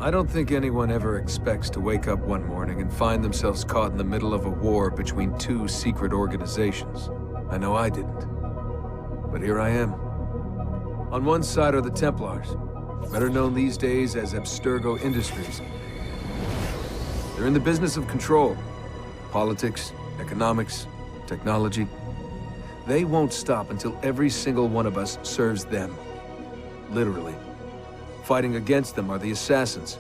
I don't think anyone ever expects to wake up one morning and find themselves caught in the middle of a war between two secret organizations. I know I didn't. But here I am. On one side are the Templars, better known these days as Abstergo Industries. They're in the business of control. Politics, economics, technology. They won't stop until every single one of us serves them. Literally. Fighting against them are the Assassins,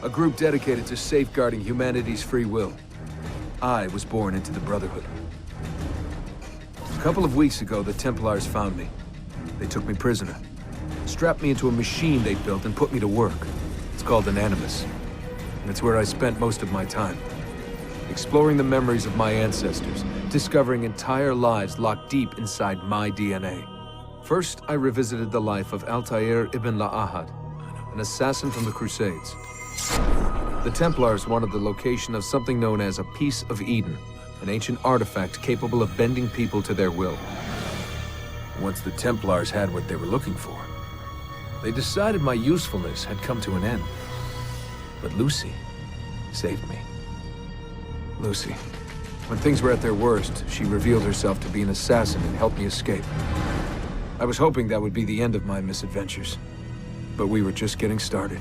a group dedicated to safeguarding humanity's free will. I was born into the Brotherhood. A couple of weeks ago, the Templars found me. They took me prisoner, strapped me into a machine they built and put me to work. It's called an Animus. And it's where I spent most of my time. Exploring the memories of my ancestors, discovering entire lives locked deep inside my DNA. First, I revisited the life of Altair ibn La'ahad, an assassin from the Crusades. The Templars wanted the location of something known as a Piece of Eden, an ancient artifact capable of bending people to their will. Once the Templars had what they were looking for, they decided my usefulness had come to an end. But Lucy saved me. Lucy. When things were at their worst, she revealed herself to be an assassin and helped me escape. I was hoping that would be the end of my misadventures. But we were just getting started.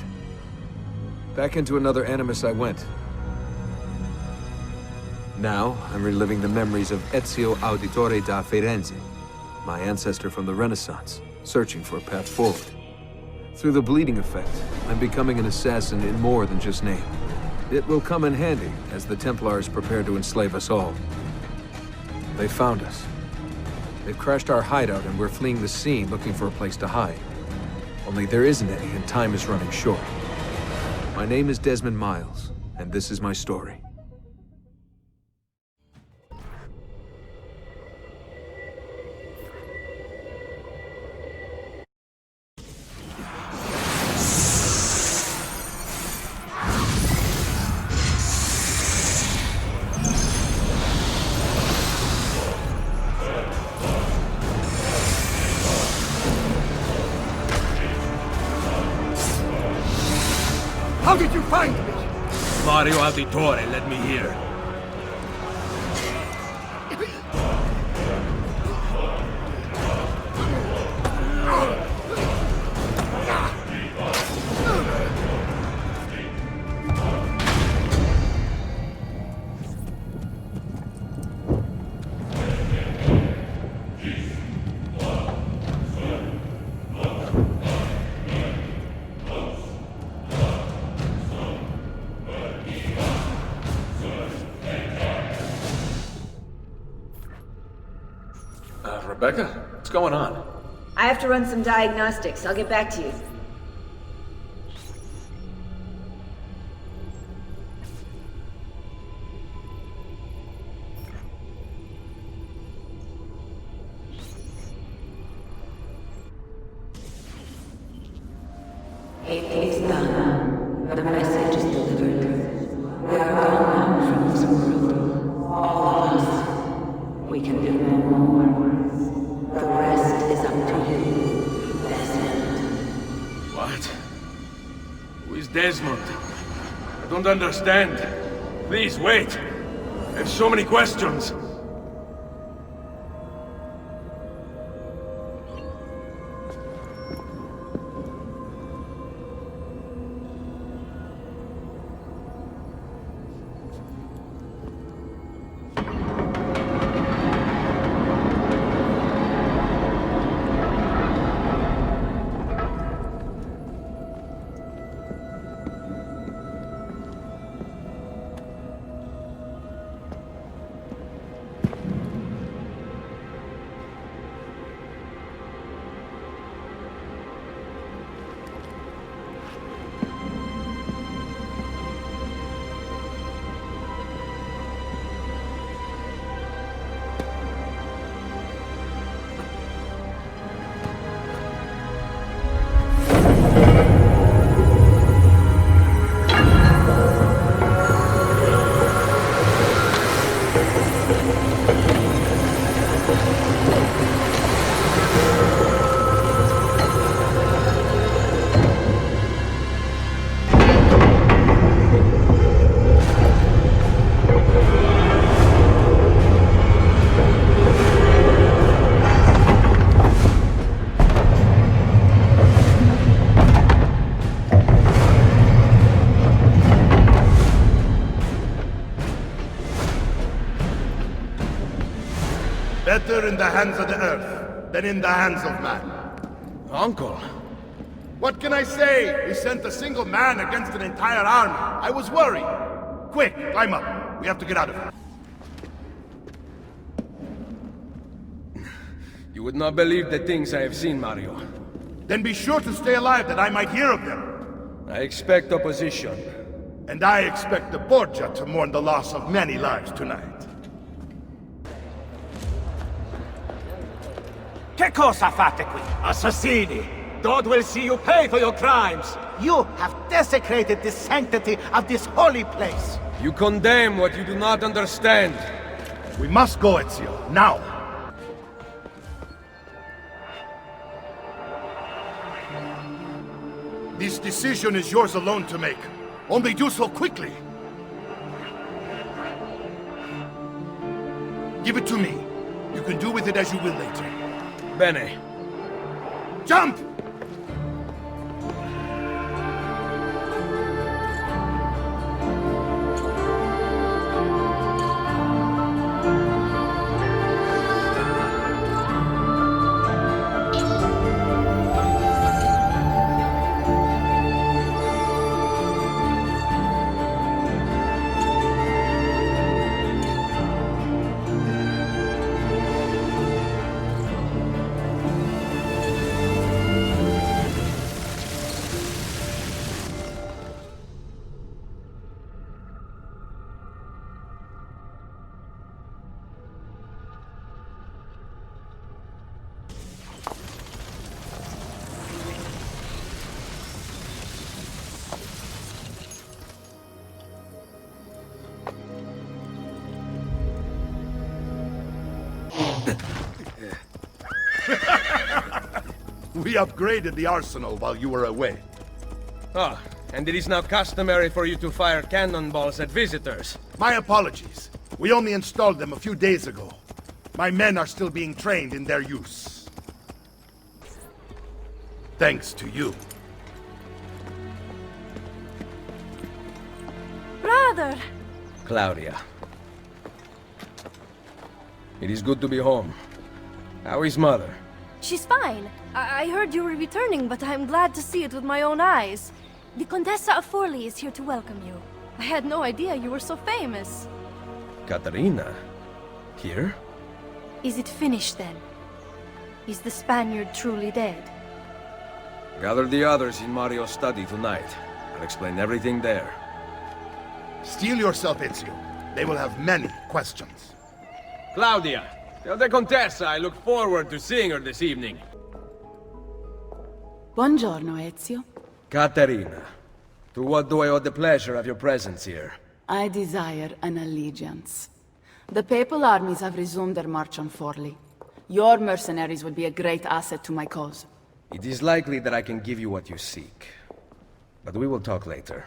Back into another Animus I went. Now, I'm reliving the memories of Ezio Auditore da Firenze, my ancestor from the Renaissance, searching for a path forward. Through the bleeding effect, I'm becoming an assassin in more than just name. It will come in handy as the Templars prepare to enslave us all. They found us. They've crashed our hideout and we're fleeing the scene looking for a place to hide. Only there isn't any, and time is running short. My name is Desmond Miles, and this is my story. How did you find me? Mario Auditore led me here. Rebecca? What's going on? I have to run some diagnostics. I'll get back to you. It is done. The message is delivered. We are gone now from this world. All of us. We can do no more. The rest is up to you, Desmond. What? Who is Desmond? I don't understand. Please, wait. I have so many questions. Better in the hands of the Earth than in the hands of man. Uncle. What can I say? We sent a single man against an entire army. I was worried. Quick, climb up. We have to get out of here. You would not believe the things I have seen, Mario. Then be sure to stay alive that I might hear of them. I expect opposition. And I expect the Borgia to mourn the loss of many lives tonight. Che cosa fate qui? Assassini! God will see you pay for your crimes! You have desecrated the sanctity of this holy place! You condemn what you do not understand. We must go, Ezio, now! This decision is yours alone to make. Only do so quickly. Give it to me. You can do with it as you will later. Bene. Jump! We upgraded the arsenal while you were away. Ah, and it is now customary for you to fire cannonballs at visitors. My apologies. We only installed them a few days ago. My men are still being trained in their use. Thanks to you. Brother! Claudia. It is good to be home. How is Mother? She's fine. I heard you were returning, but I'm glad to see it with my own eyes. The Contessa of Forli is here to welcome you. I had no idea you were so famous. Caterina? Here? Is it finished then? Is the Spaniard truly dead? Gather the others in Mario's study tonight. I'll explain everything there. Steel yourself, Ezio. They will have many questions. Claudia! Tell the Contessa I look forward to seeing her this evening. Buongiorno, Ezio. Caterina, to what do I owe the pleasure of your presence here? I desire an allegiance. The Papal armies have resumed their march on Forli. Your mercenaries would be a great asset to my cause. It is likely that I can give you what you seek. But we will talk later.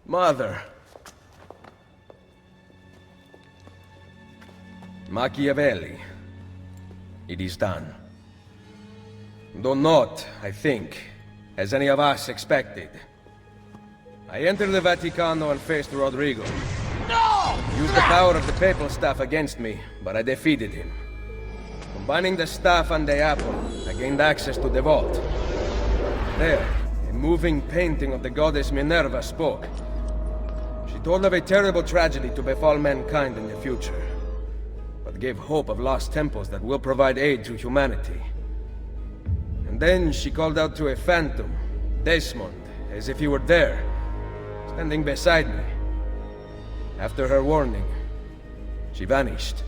Mother! Machiavelli. It is done. Though not, I think, as any of us expected. I entered the Vaticano and faced Rodrigo. No! Used the power of the papal staff against me, but I defeated him. Combining the staff and the apple, I gained access to the vault. There, a moving painting of the goddess Minerva spoke. She told of a terrible tragedy to befall mankind in the future, but gave hope of lost temples that will provide aid to humanity. And then she called out to a phantom, Desmond, as if he were there, standing beside me. After her warning, she vanished.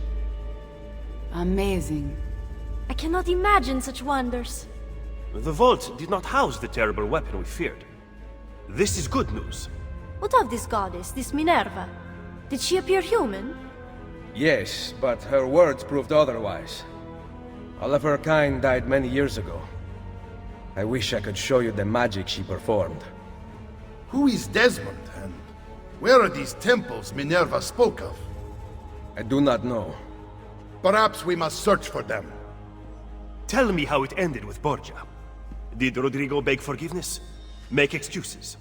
Amazing. I cannot imagine such wonders. The vault did not house the terrible weapon we feared. This is good news. What of this goddess, this Minerva? Did she appear human? Yes, but her words proved otherwise. All of her kind died many years ago. I wish I could show you the magic she performed. Who is Desmond, and where are these temples Minerva spoke of? I do not know. Perhaps we must search for them. Tell me how it ended with Borgia. Did Rodrigo beg forgiveness? Make excuses?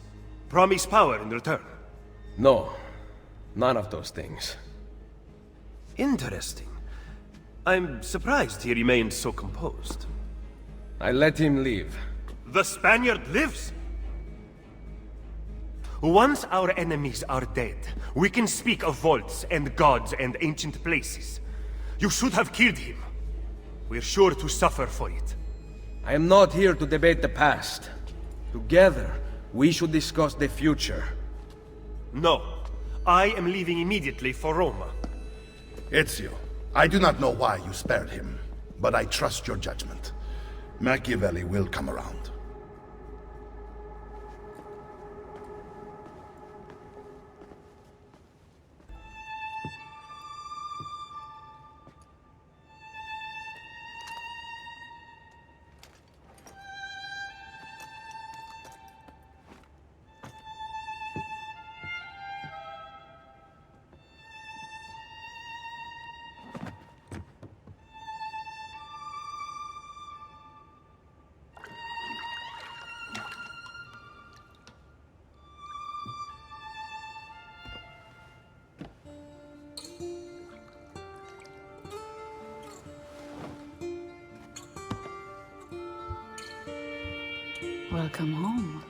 Promise power in return? No, none of those things. Interesting. I'm surprised he remained so composed. I let him leave. The Spaniard lives! Once our enemies are dead, we can speak of vaults and gods and ancient places. You should have killed him. We're sure to suffer for it. I am not here to debate the past. Together, we should discuss the future. No. I am leaving immediately for Roma. Ezio, I do not know why you spared him, but I trust your judgment. Machiavelli will come around. Welcome home.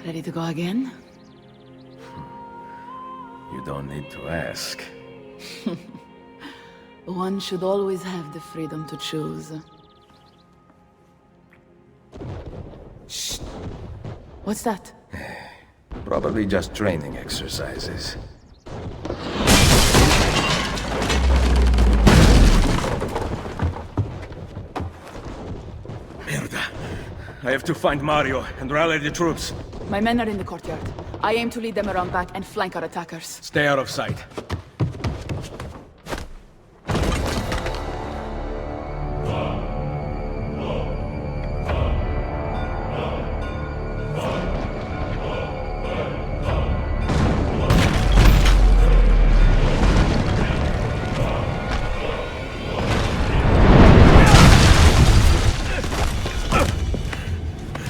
Ready to go again? You don't need to ask. One should always have the freedom to choose. Shh! What's that? Probably just training exercises. Mierda. I have to find Mario and rally the troops. My men are in the courtyard. I aim to lead them around back and flank our attackers. Stay out of sight.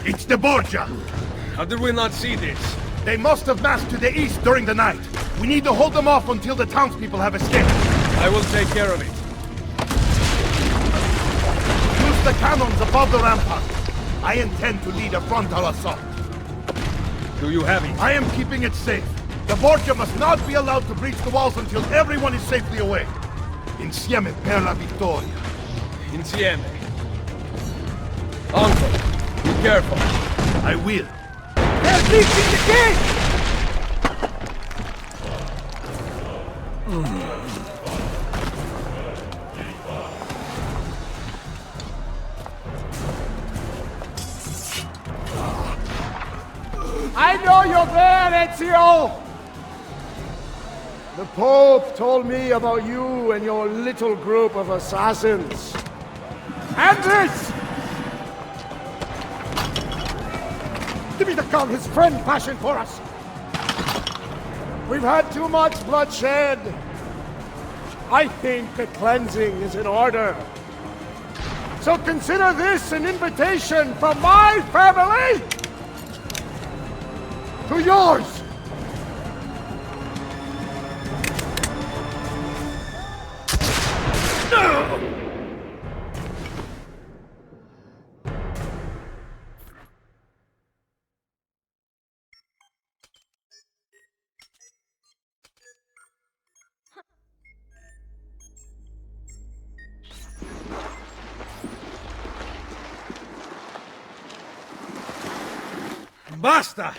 It's the Borgia! How did we not see this? They must have massed to the east during the night. We need to hold them off until the townspeople have escaped. I will take care of it. Use the cannons above the rampart. I intend to lead a frontal assault. Do you have it? I am keeping it safe. The Borgia must not be allowed to breach the walls until everyone is safely away. Insieme per la vittoria. Insieme. Uncle, be careful. I will. They're breaching the gate! I know you're there, Ezio! The Pope told me about you and your little group of assassins. And this! Give me the gun his friend fashioned for us! We've had too much bloodshed. I think the cleansing is in order. So consider this an invitation from my family to yours! Basta!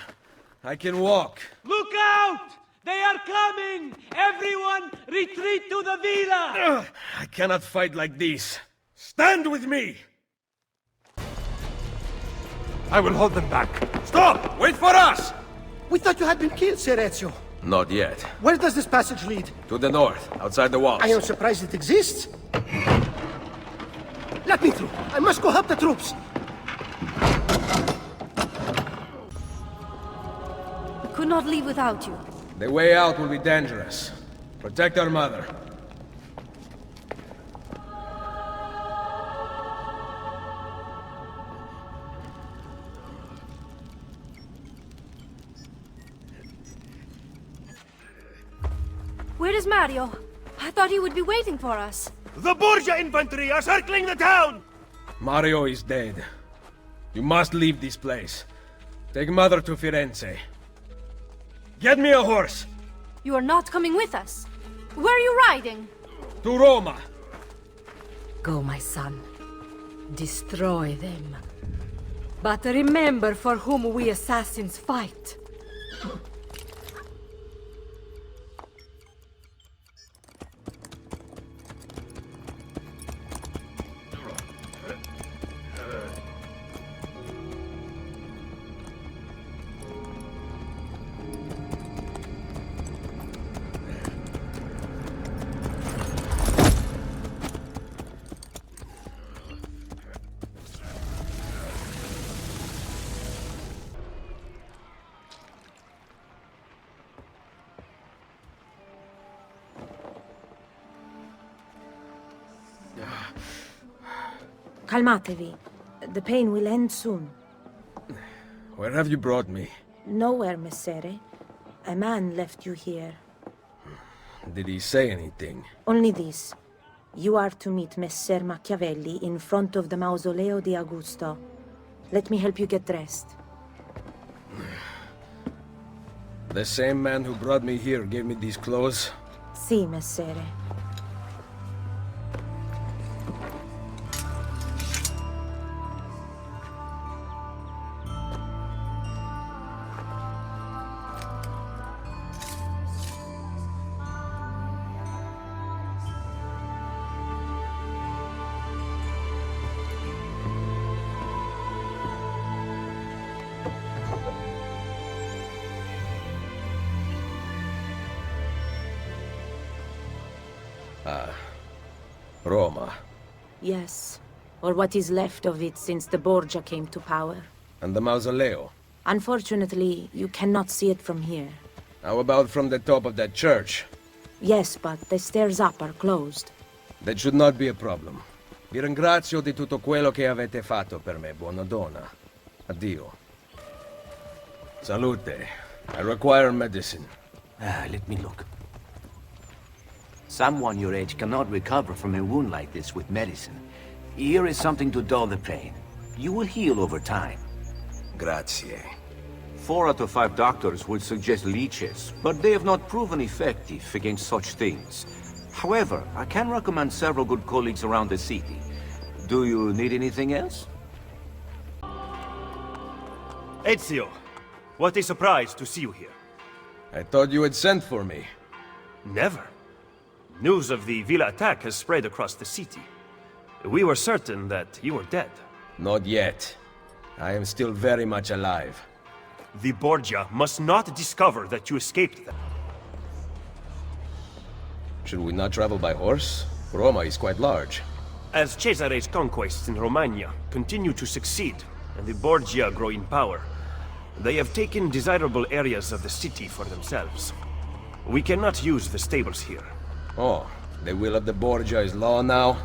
I can walk. Look out! They are coming! Everyone, retreat to the villa! Ugh, I cannot fight like this. Stand with me! I will hold them back. Stop! Wait for us! We thought you had been killed, Sir Ezio. Not yet. Where does this passage lead? To the north, outside the walls. I am surprised it exists. Let me through. I must go help the troops. We could not leave without you. The way out will be dangerous. Protect our mother. Where is Mario? I thought he would be waiting for us. The Borgia infantry are circling the town! Mario is dead. You must leave this place. Take mother to Firenze. Get me a horse! You are not coming with us. Where are you riding? To Roma! Go, my son. Destroy them. But remember for whom we assassins fight. Calmatevi. The pain will end soon. Where have you brought me? Nowhere, Messere. A man left you here. Did he say anything? Only this. You are to meet Messer Machiavelli in front of the Mausoleo di Augusto. Let me help you get dressed. The same man who brought me here gave me these clothes? Si, Messere. Roma. Yes. Or what is left of it since the Borgia came to power. And the Mausoleo? Unfortunately, you cannot see it from here. How about from the top of that church? Yes, but the stairs up are closed. That should not be a problem. Vi ringrazio di tutto quello che avete fatto per me, buona donna. Addio. Salute. I require medicine. Let me look. Someone your age cannot recover from a wound like this with medicine. Here is something to dull the pain. You will heal over time. Grazie. 4 out of 5 doctors would suggest leeches, but they have not proven effective against such things. However, I can recommend several good colleagues around the city. Do you need anything else? Ezio, what a surprise to see you here. I thought you had sent for me. Never. News of the Villa attack has spread across the city. We were certain that you were dead. Not yet. I am still very much alive. The Borgia must not discover that you escaped them. Should we not travel by horse? Roma is quite large. As Cesare's conquests in Romagna continue to succeed, and the Borgia grow in power, they have taken desirable areas of the city for themselves. We cannot use the stables here. Oh, the will of the Borgia is law now?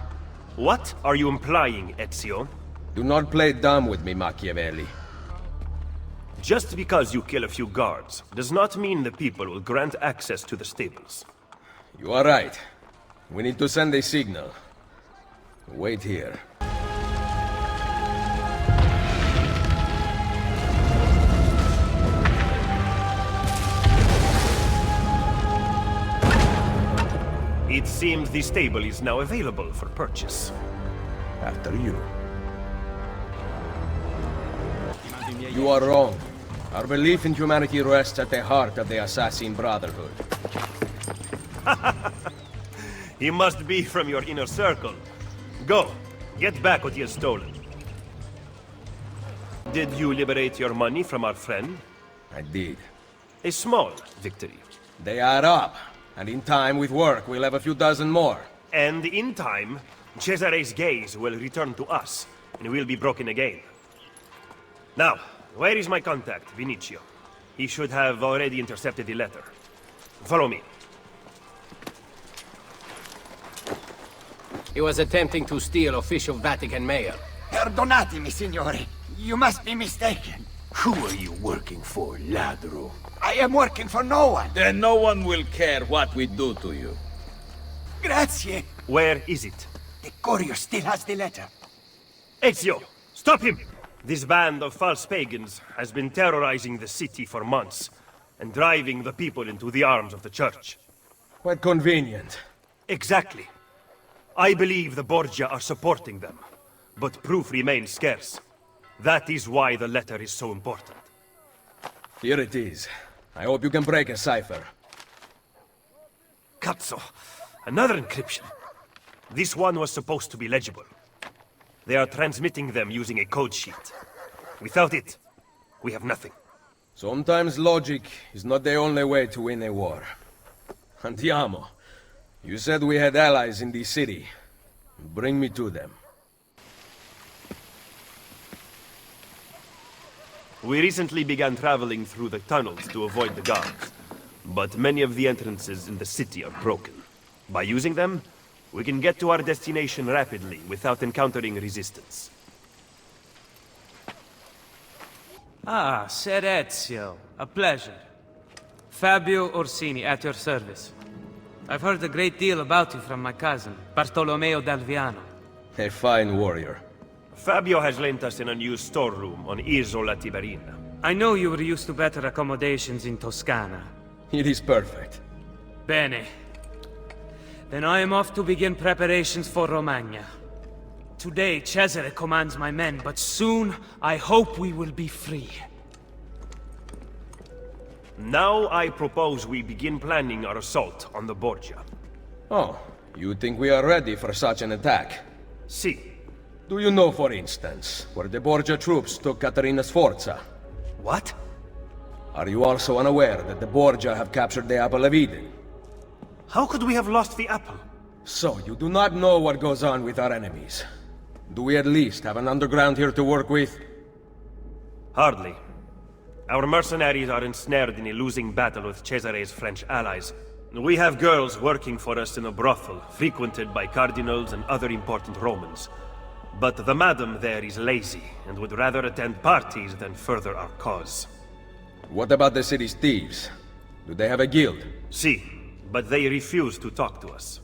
What are you implying, Ezio? Do not play dumb with me, Machiavelli. Just because you kill a few guards does not mean the people will grant access to the stables. You are right. We need to send a signal. Wait here. It seems the stable is now available for purchase. After you. You are wrong. Our belief in humanity rests at the heart of the Assassin Brotherhood. He must be from your inner circle. Go, get back what he has stolen. Did you liberate your money from our friend? I did. A small victory. They add up, and in time, with work, we'll have a few dozen more. And in time, Cesare's gaze will return to us, and we'll be broken again. Now, where is my contact, Vinicio? He should have already intercepted the letter. Follow me. He was attempting to steal official Vatican mail. Perdonatemi, signore. You must be mistaken. Who are you working for, ladro? I am working for no one. Then no one will care what we do to you. Grazie. Where is it? The courier still has the letter. Ezio, stop him! This band of false pagans has been terrorizing the city for months, and driving the people into the arms of the church. Quite convenient. Exactly. I believe the Borgia are supporting them, but proof remains scarce. That is why the letter is so important. Here it is. I hope you can break a cipher. Cazzo! Another encryption. This one was supposed to be legible. They are transmitting them using a code sheet. Without it, we have nothing. Sometimes logic is not the only way to win a war. Andiamo. You said we had allies in this city. Bring me to them. We recently began traveling through the tunnels to avoid the guards, but many of the entrances in the city are broken. By using them, we can get to our destination rapidly without encountering resistance. Ah, Ser Ezio. A pleasure. Fabio Orsini, at your service. I've heard a great deal about you from my cousin, Bartolomeo d'Alviano. A fine warrior. Fabio has lent us an unused storeroom on Isola Tiberina. I know you were used to better accommodations in Toscana. It is perfect. Bene. Then I am off to begin preparations for Romagna. Today, Cesare commands my men, but soon I hope we will be free. Now I propose we begin planning our assault on the Borgia. Oh, you think we are ready for such an attack? Si. Do you know, for instance, where the Borgia troops took Caterina Sforza? What? Are you also unaware that the Borgia have captured the Apple of Eden? How could we have lost the apple? So, you do not know what goes on with our enemies. Do we at least have an underground here to work with? Hardly. Our mercenaries are ensnared in a losing battle with Cesare's French allies. We have girls working for us in a brothel, frequented by cardinals and other important Romans. But the madam there is lazy, and would rather attend parties than further our cause. What about the city's thieves? Do they have a guild? Si, but they refuse to talk to us.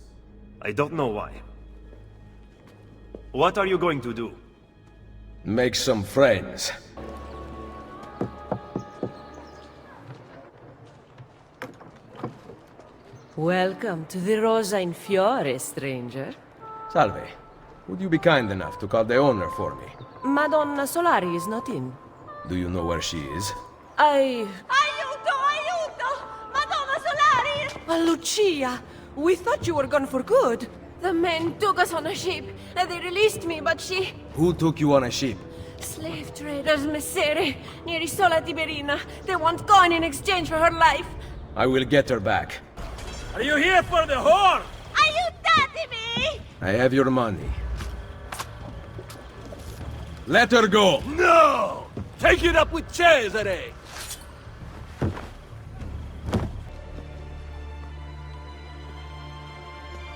I don't know why. What are you going to do? Make some friends. Welcome to the Rosa in Fiore, stranger. Salve. Would you be kind enough to call the owner for me? Madonna Solari is not in. Do you know where she is? Aiuto! Aiuto! Madonna Solari! Lucia! We thought you were gone for good. The men took us on a ship, and they released me, but she... Who took you on a ship? Slave traders, Messere, near Isola Tiberina. They want coin in exchange for her life. I will get her back. Are you here for the whore? Aiutatemi! I have your money. Let her go! No! Take it up with Cesare!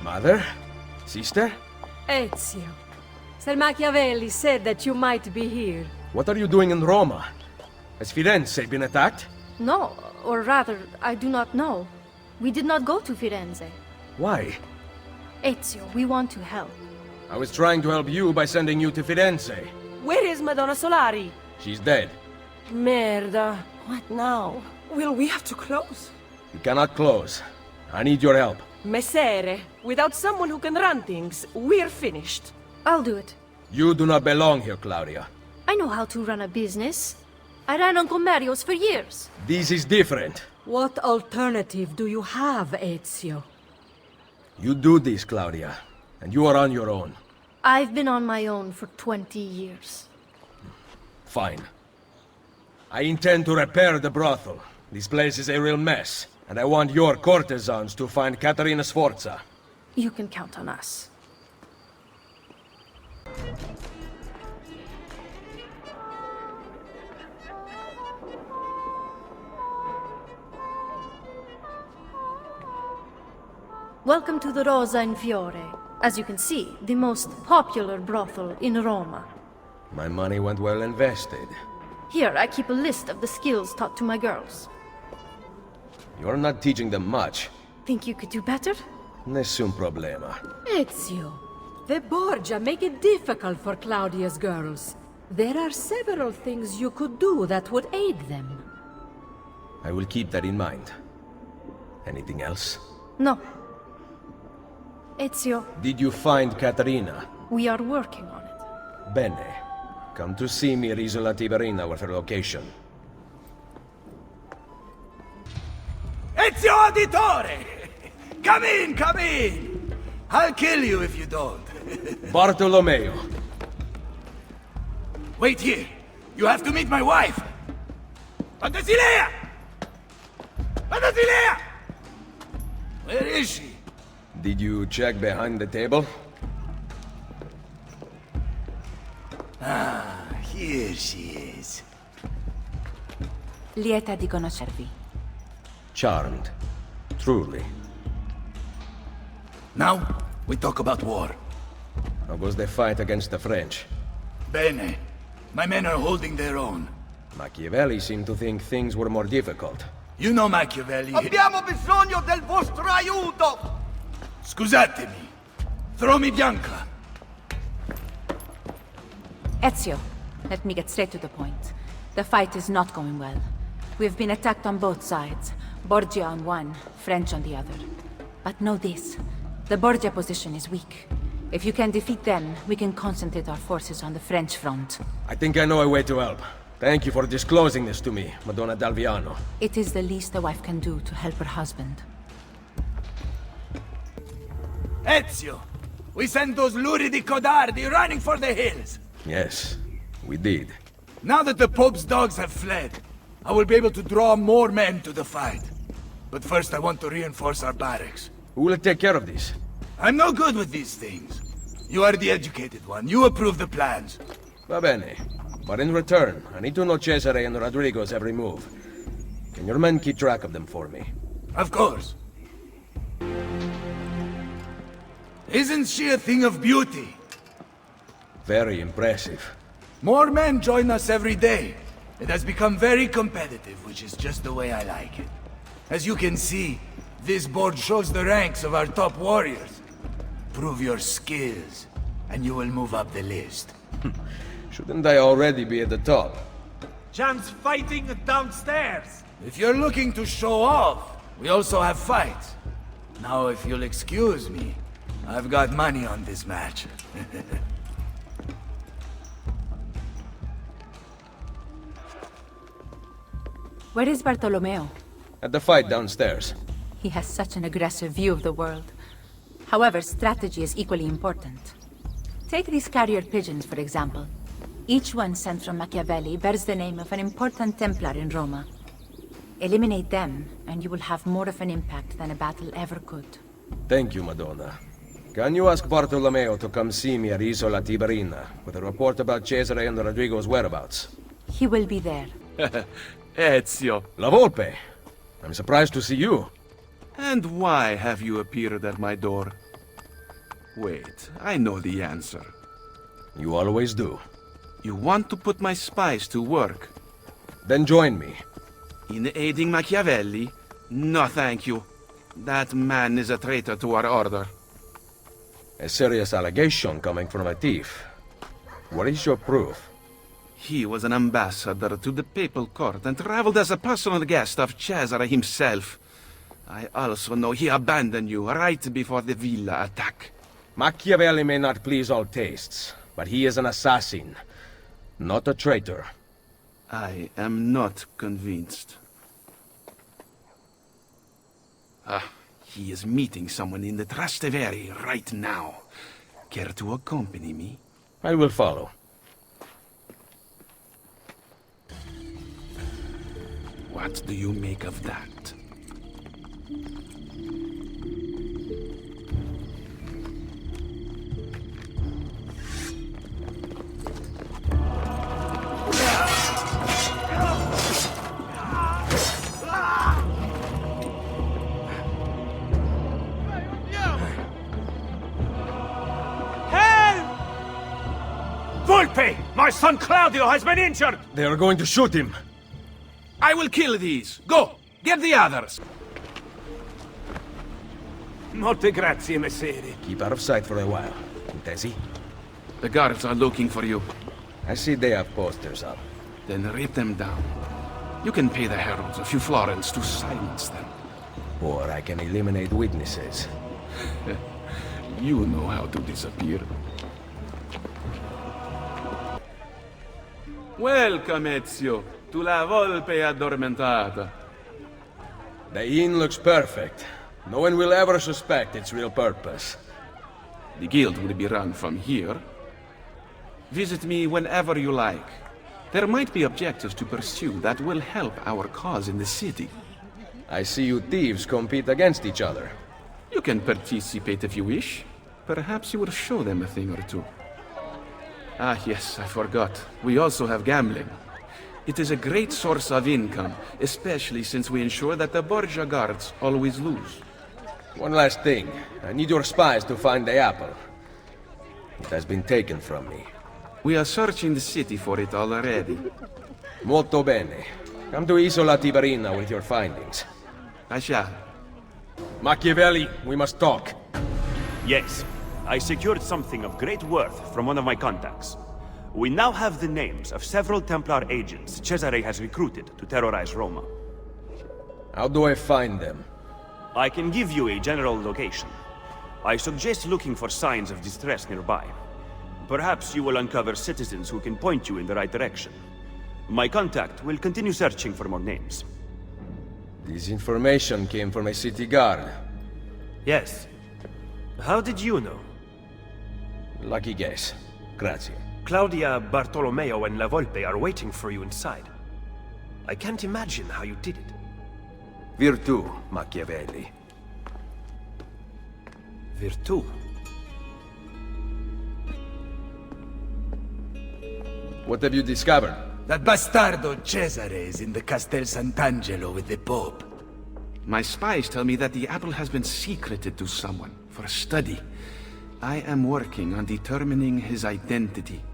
Mother? Sister? Ezio. Sir Machiavelli said that you might be here. What are you doing in Roma? Has Firenze been attacked? No, or rather, I do not know. We did not go to Firenze. Why? Ezio, we want to help. I was trying to help you by sending you to Firenze. Where is Madonna Solari? She's dead. Merda. What now? Will we have to close? You cannot close. I need your help. Messere, without someone who can run things, we're finished. I'll do it. You do not belong here, Claudia. I know how to run a business. I ran on Comerios for years. This is different. What alternative do you have, Ezio? You do this, Claudia, and you are on your own. I've been on my own for 20 years. Fine. I intend to repair the brothel. This place is a real mess, and I want your courtesans to find Caterina Sforza. You can count on us. Welcome to the Rosa in Fiore. As you can see, the most popular brothel in Roma. My money went well invested. Here, I keep a list of the skills taught to my girls. You're not teaching them much. Think you could do better? Nessun problema. Ezio, the Borgia make it difficult for Claudia's girls. There are several things you could do that would aid them. I will keep that in mind. Anything else? No. Ezio, Did you find Caterina? we are working on it. Bene. Come to see me at Isola Tiberina with her location. Ezio Auditore! Come in, come in! I'll kill you if you don't. Bartolomeo. Wait here. You have to meet my wife. Pantasilea! Pantasilea! Where is she? Did you check behind the table? Ah, here she is. Lieta di conoscervi. Charmed. Truly. Now, we talk about war. How goes the fight against the French? Bene. My men are holding their own. Machiavelli seemed to think things were more difficult. You know Machiavelli. Abbiamo bisogno del vostro aiuto! Scusatemi. Throw me Bianca. Ezio, let me get straight to the point. The fight is not going well. We've been attacked on both sides. Borgia on one, French on the other. But know this. The Borgia position is weak. If you can defeat them, we can concentrate our forces on the French front. I think I know a way to help. Thank you for disclosing this to me, Madonna Dalviano. It is the least a wife can do to help her husband. Ezio! We sent those luridi codardi running for the hills! Yes, we did. Now that the Pope's dogs have fled, I will be able to draw more men to the fight. But first I want to reinforce our barracks. Who will take care of this? I'm no good with these things. You are the educated one. You approve the plans. Va bene. But in return, I need to know Cesare and Rodrigo's every move. Can your men keep track of them for me? Of course. Isn't she a thing of beauty? Very impressive. More men join us every day. It has become very competitive, which is just the way I like it. As you can see, this board shows the ranks of our top warriors. Prove your skills, and you will move up the list. Shouldn't I already be at the top? Jan's fighting downstairs. If you're looking to show off, we also have fights. Now, if you'll excuse me, I've got money on this match. Where is Bartolomeo? At the fight downstairs. He has such an aggressive view of the world. However, strategy is equally important. Take these carrier pigeons, for example. Each one sent from Machiavelli bears the name of an important Templar in Roma. Eliminate them, and you will have more of an impact than a battle ever could. Thank you, Madonna. Can you ask Bartolomeo to come see me at Isola Tiberina with a report about Cesare and Rodrigo's whereabouts? He will be there. Ezio. La Volpe! I'm surprised to see you. And why have you appeared at my door? Wait, I know the answer. You always do. You want to put my spies to work. Then join me. In aiding Machiavelli? No, thank you. That man is a traitor to our order. A serious allegation coming from a thief. What is your proof? He was an ambassador to the papal court and traveled as a personal guest of Cesare himself. I also know he abandoned you right before the villa attack. Machiavelli may not please all tastes, but he is an assassin, not a traitor. I am not convinced. He is meeting someone in the Trastevere right now. Care to accompany me? I will follow. What do you make of that? Volpe! My son Claudio has been injured! They are going to shoot him. I will kill these. Go! Get the others! Molte grazie, messere. Keep out of sight for a while. Intesi? The guards are looking for you. I see they have posters up. Then rip them down. You can pay the heralds a few florins to silence them. Or I can eliminate witnesses. You know how to disappear. Welcome, Ezio, to La Volpe Addormentata. The inn looks perfect. No one will ever suspect its real purpose. The guild will be run from here. Visit me whenever you like. There might be objectives to pursue that will help our cause in the city. I see you thieves compete against each other. You can participate if you wish. Perhaps you will show them a thing or two. Ah, yes, I forgot. We also have gambling. It is a great source of income, especially since we ensure that the Borgia guards always lose. One last thing. I need your spies to find the apple. It has been taken from me. We are searching the city for it already. Molto bene. Come to Isola Tiberina with your findings. I shall. Machiavelli, we must talk. Yes. I secured something of great worth from one of my contacts. We now have the names of several Templar agents Cesare has recruited to terrorize Roma. How do I find them? I can give you a general location. I suggest looking for signs of distress nearby. Perhaps you will uncover citizens who can point you in the right direction. My contact will continue searching for more names. This information came from a city guard. Yes. How did you know? Lucky guess. Grazie. Claudia, Bartolomeo, and La Volpe are waiting for you inside. I can't imagine how you did it. Virtù, Machiavelli. Virtù? What have you discovered? That bastardo Cesare is in the Castel Sant'Angelo with the Pope. My spies tell me that the apple has been secreted to someone for study. I am working on determining his identity.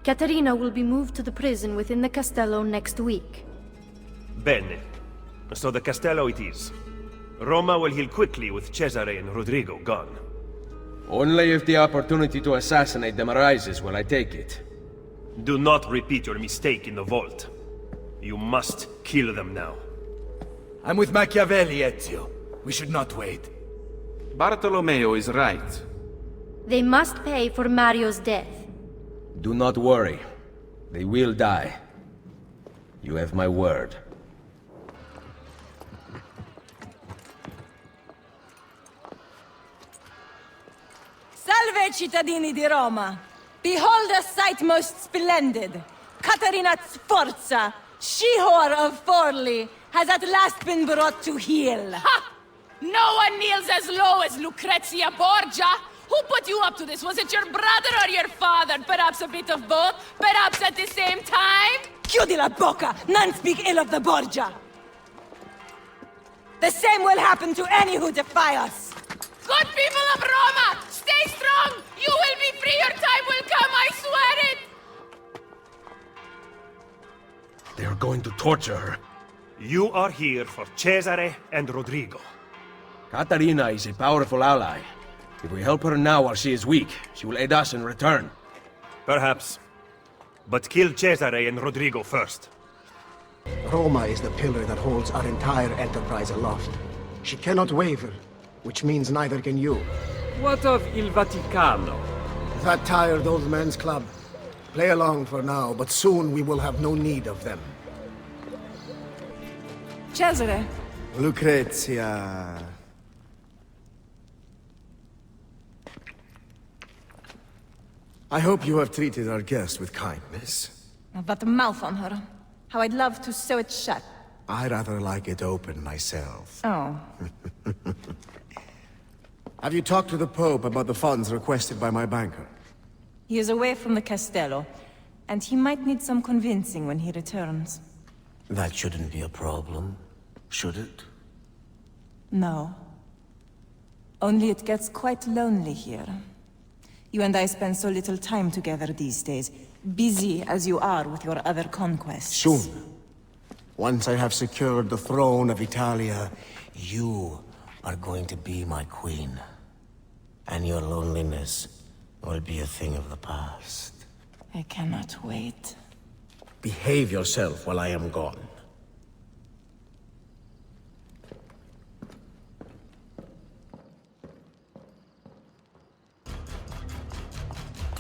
Caterina will be moved to the prison within the Castello next week. Bene. So the Castello it is. Roma will heal quickly with Cesare and Rodrigo gone. Only if the opportunity to assassinate them arises will I take it. Do not repeat your mistake in the vault. You must kill them now. I'm with Machiavelli, Ezio. We should not wait. Bartolomeo is right. They must pay for Mario's death. Do not worry. They will die. You have my word. Salve, cittadini di Roma! Behold a sight most splendid! Caterina Sforza, she-whore of Forli, has at last been brought to heel. Ha! No one kneels as low as Lucrezia Borgia! Who put you up to this? Was it your brother or your father? Perhaps a bit of both? Perhaps at the same time? Chiudi la bocca! None speak ill of the Borgia! The same will happen to any who defy us! Good people of Roma! Stay strong! You will be free! Your time will come, I swear it! They are going to torture her. You are here for Cesare and Rodrigo. Caterina is a powerful ally. If we help her now while she is weak, she will aid us in return. Perhaps. But kill Cesare and Rodrigo first. Roma is the pillar that holds our entire enterprise aloft. She cannot waver, which means neither can you. What of Il Vaticano? That tired old man's club. Play along for now, but soon we will have no need of them. Cesare, Lucrezia. I hope you have treated our guest with kindness. that mouth on her. How I'd love to sew it shut. I rather like it open myself. Oh. Have you talked to the Pope about the funds requested by my banker? He is away from the Castello, and he might need some convincing when he returns. That shouldn't be a problem, should it? No. Only it gets quite lonely here. You and I spend so little time together these days, busy as you are with your other conquests. Soon. Once I have secured the throne of Italia, You are going to be my queen. And your loneliness will be a thing of the past. I cannot wait. behave yourself while I am gone.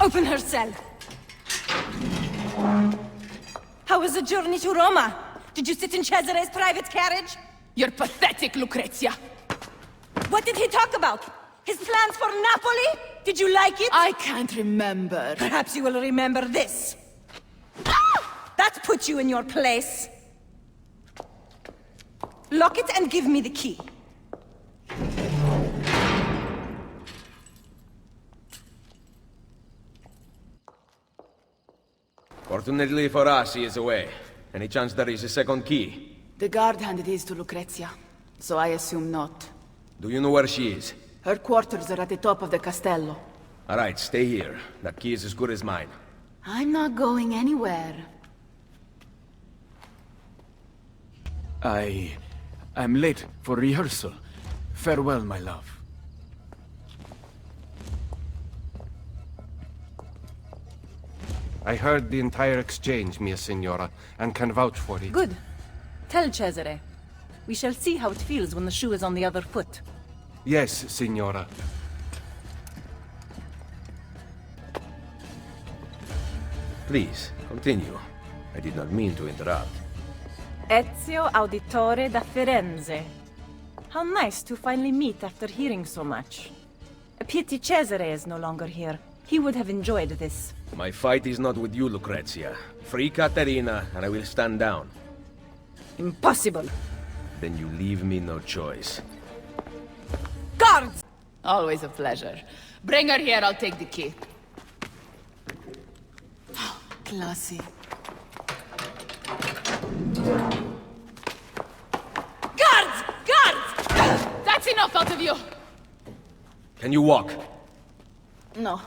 Open her cell. How was the journey to Roma? Did you sit in Cesare's private carriage? You're pathetic, Lucrezia. What did he talk about? His plans for Napoli? Did you like it? I can't remember. Perhaps you will remember this. That put you in your place. Lock it and give me the key. Fortunately for us, he is away. Any chance there is a second key? The guard handed his to Lucrezia, so I assume not. Do you know where she is? Her quarters are at the top of the castello. Alright, stay here. That key is as good as mine. I'm not going anywhere. I'm late for rehearsal. Farewell, my love. I heard the entire exchange, mia signora, and can vouch for it. Good. Tell Cesare. We shall see how it feels when the shoe is on the other foot. Yes, signora. Please, continue. I did not mean to interrupt. Ezio Auditore da Firenze. How nice to finally meet after hearing so much. A pity Cesare is no longer here. He would have enjoyed this. My fight is not with you, Lucrezia. Free Caterina, and I will stand down. Impossible. Then you leave me no choice. Guards! Always a pleasure. Bring her here, I'll take the key. Classy. Guards! Guards! That's enough out of you! Can you walk? No.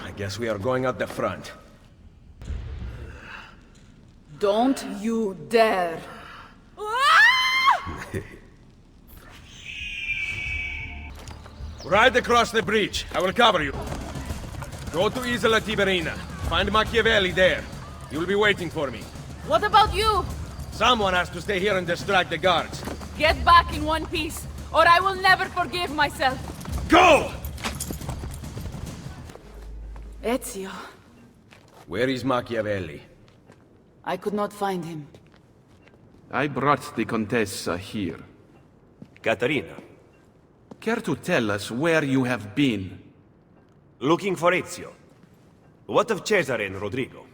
I guess we are going out the front. Don't you dare! Ride across the bridge. I will cover you. Go to Isola Tiberina. Find Machiavelli there. He will be waiting for me. What about you? Someone has to stay here and distract the guards. Get back in one piece, or I will never forgive myself. Go! Ezio, Where is Machiavelli? I could not find him. I brought the Contessa here. Caterina. Care to tell us where you have been? Looking for Ezio. What of Cesare and Rodrigo?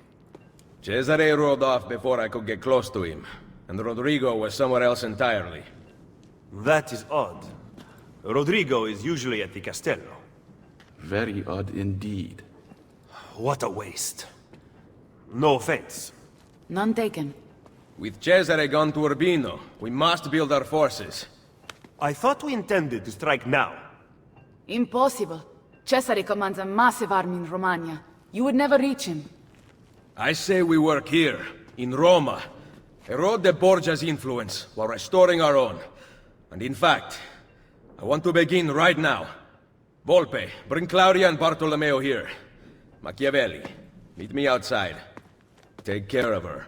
Cesare rode off before I could get close to him, and Rodrigo was somewhere else entirely. That is odd. Rodrigo is usually at the Castello. Very odd indeed. What a waste. No offense. None taken. With Cesare gone to Urbino, we must build our forces. I thought we intended to strike now. Impossible. Cesare commands a massive army in Romagna. You would never reach him. I say we work here, in Roma. Erode the Borgia's influence, while restoring our own. And in fact, I want to begin right now. Volpe, bring Claudia and Bartolomeo here. Machiavelli, meet me outside. Take care of her.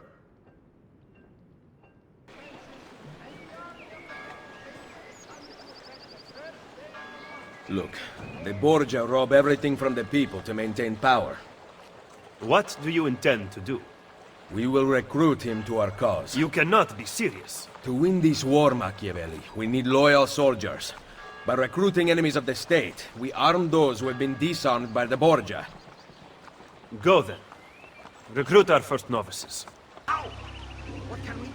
Look, the Borgia rob everything from the people to maintain power. What do you intend to do? We will recruit him to our cause. You cannot be serious. To win this war, Machiavelli, we need loyal soldiers. By recruiting enemies of the state, we arm those who have been disarmed by the Borgia. Go then. Recruit our first novices. What can we do?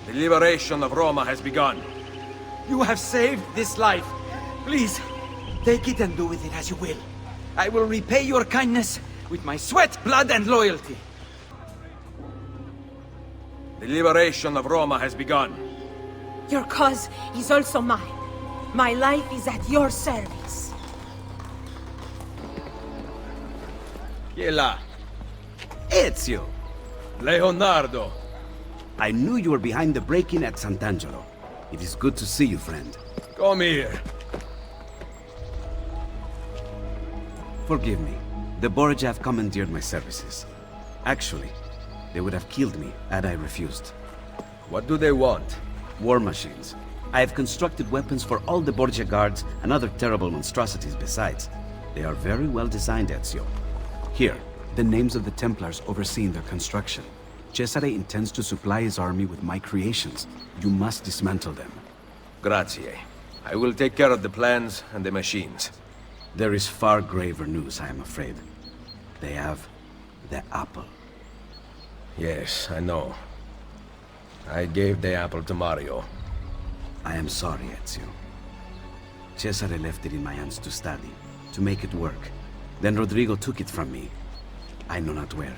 The liberation of Roma has begun. You have saved this life. Please, take it and do with it as you will. I will repay your kindness with my sweat, blood, and loyalty. The liberation of Roma has begun. Your cause is also mine. My life is at your service. Chi è là? Ezio! Leonardo! I knew you were behind the break-in at Sant'Angelo. It is good to see you, friend. Come here. Forgive me. The Borgia have commandeered my services. Actually, they would have killed me had I refused. What do they want? War machines. I have constructed weapons for all the Borgia guards and other terrible monstrosities besides. They are very well designed, Ezio. Here, the names of the Templars overseeing their construction. Cesare intends to supply his army with my creations. You must dismantle them. Grazie. I will take care of the plans and the machines. There is far graver news, I am afraid. They have the apple. Yes, I know. I gave the apple to Mario. I am sorry, Ezio. Cesare left it in my hands to study, to make it work. Then Rodrigo took it from me. I know not where.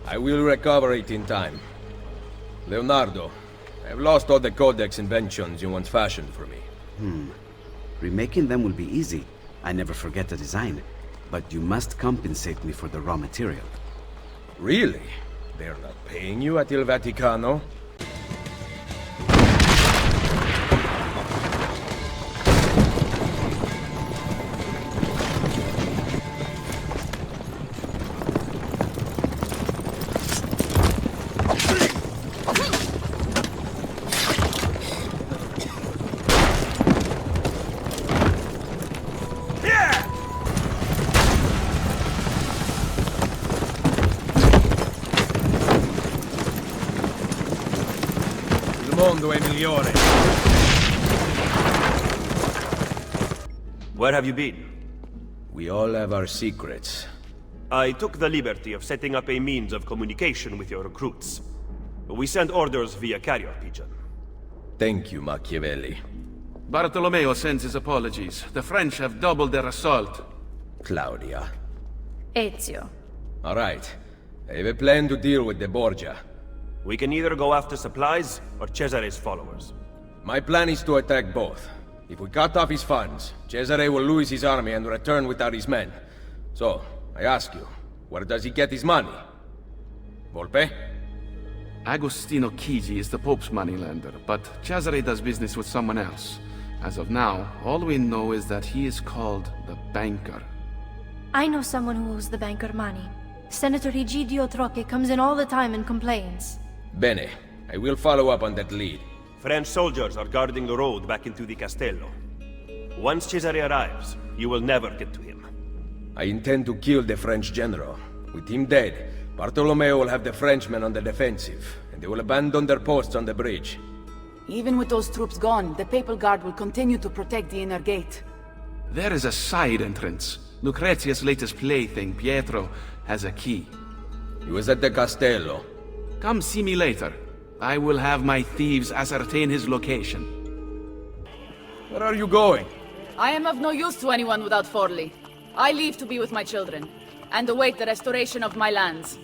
I will recover it in time. Leonardo, I have lost all the Codex inventions you once fashioned for me. Remaking them will be easy. I never forget the design. But you must compensate me for the raw material. Really? They're not paying you at Il Vaticano? Where have you been? We all have our secrets. I took the liberty of setting up a means of communication with your recruits. We send orders via carrier pigeon. Thank you, Machiavelli. Bartolomeo sends his apologies. The French have doubled their assault. Claudia. Ezio. All right. I have a plan to deal with the Borgia. We can either go after supplies or Cesare's followers. My plan is to attack both. If we cut off his funds, Cesare will lose his army and return without his men. So, I ask you, where does he get his money? Volpe? Agostino Chigi is the Pope's moneylender, but Cesare does business with someone else. As of now, all we know is that he is called the Banker. I know someone who owes the banker money. Senator Egidio Troche comes in all the time and complains. Bene. I will follow up on that lead. French soldiers are guarding the road back into the Castello. Once Cesare arrives, you will never get to him. I intend to kill the French general. With him dead, Bartolomeo will have the Frenchmen on the defensive, and they will abandon their posts on the bridge. Even with those troops gone, the Papal Guard will continue to protect the inner gate. There is a side entrance. Lucrezia's latest plaything, Pietro, has a key. He was at the Castello. Come see me later. I will have my thieves ascertain his location. Where are you going? I am of no use to anyone without Forli. I leave to be with my children, and await the restoration of my lands.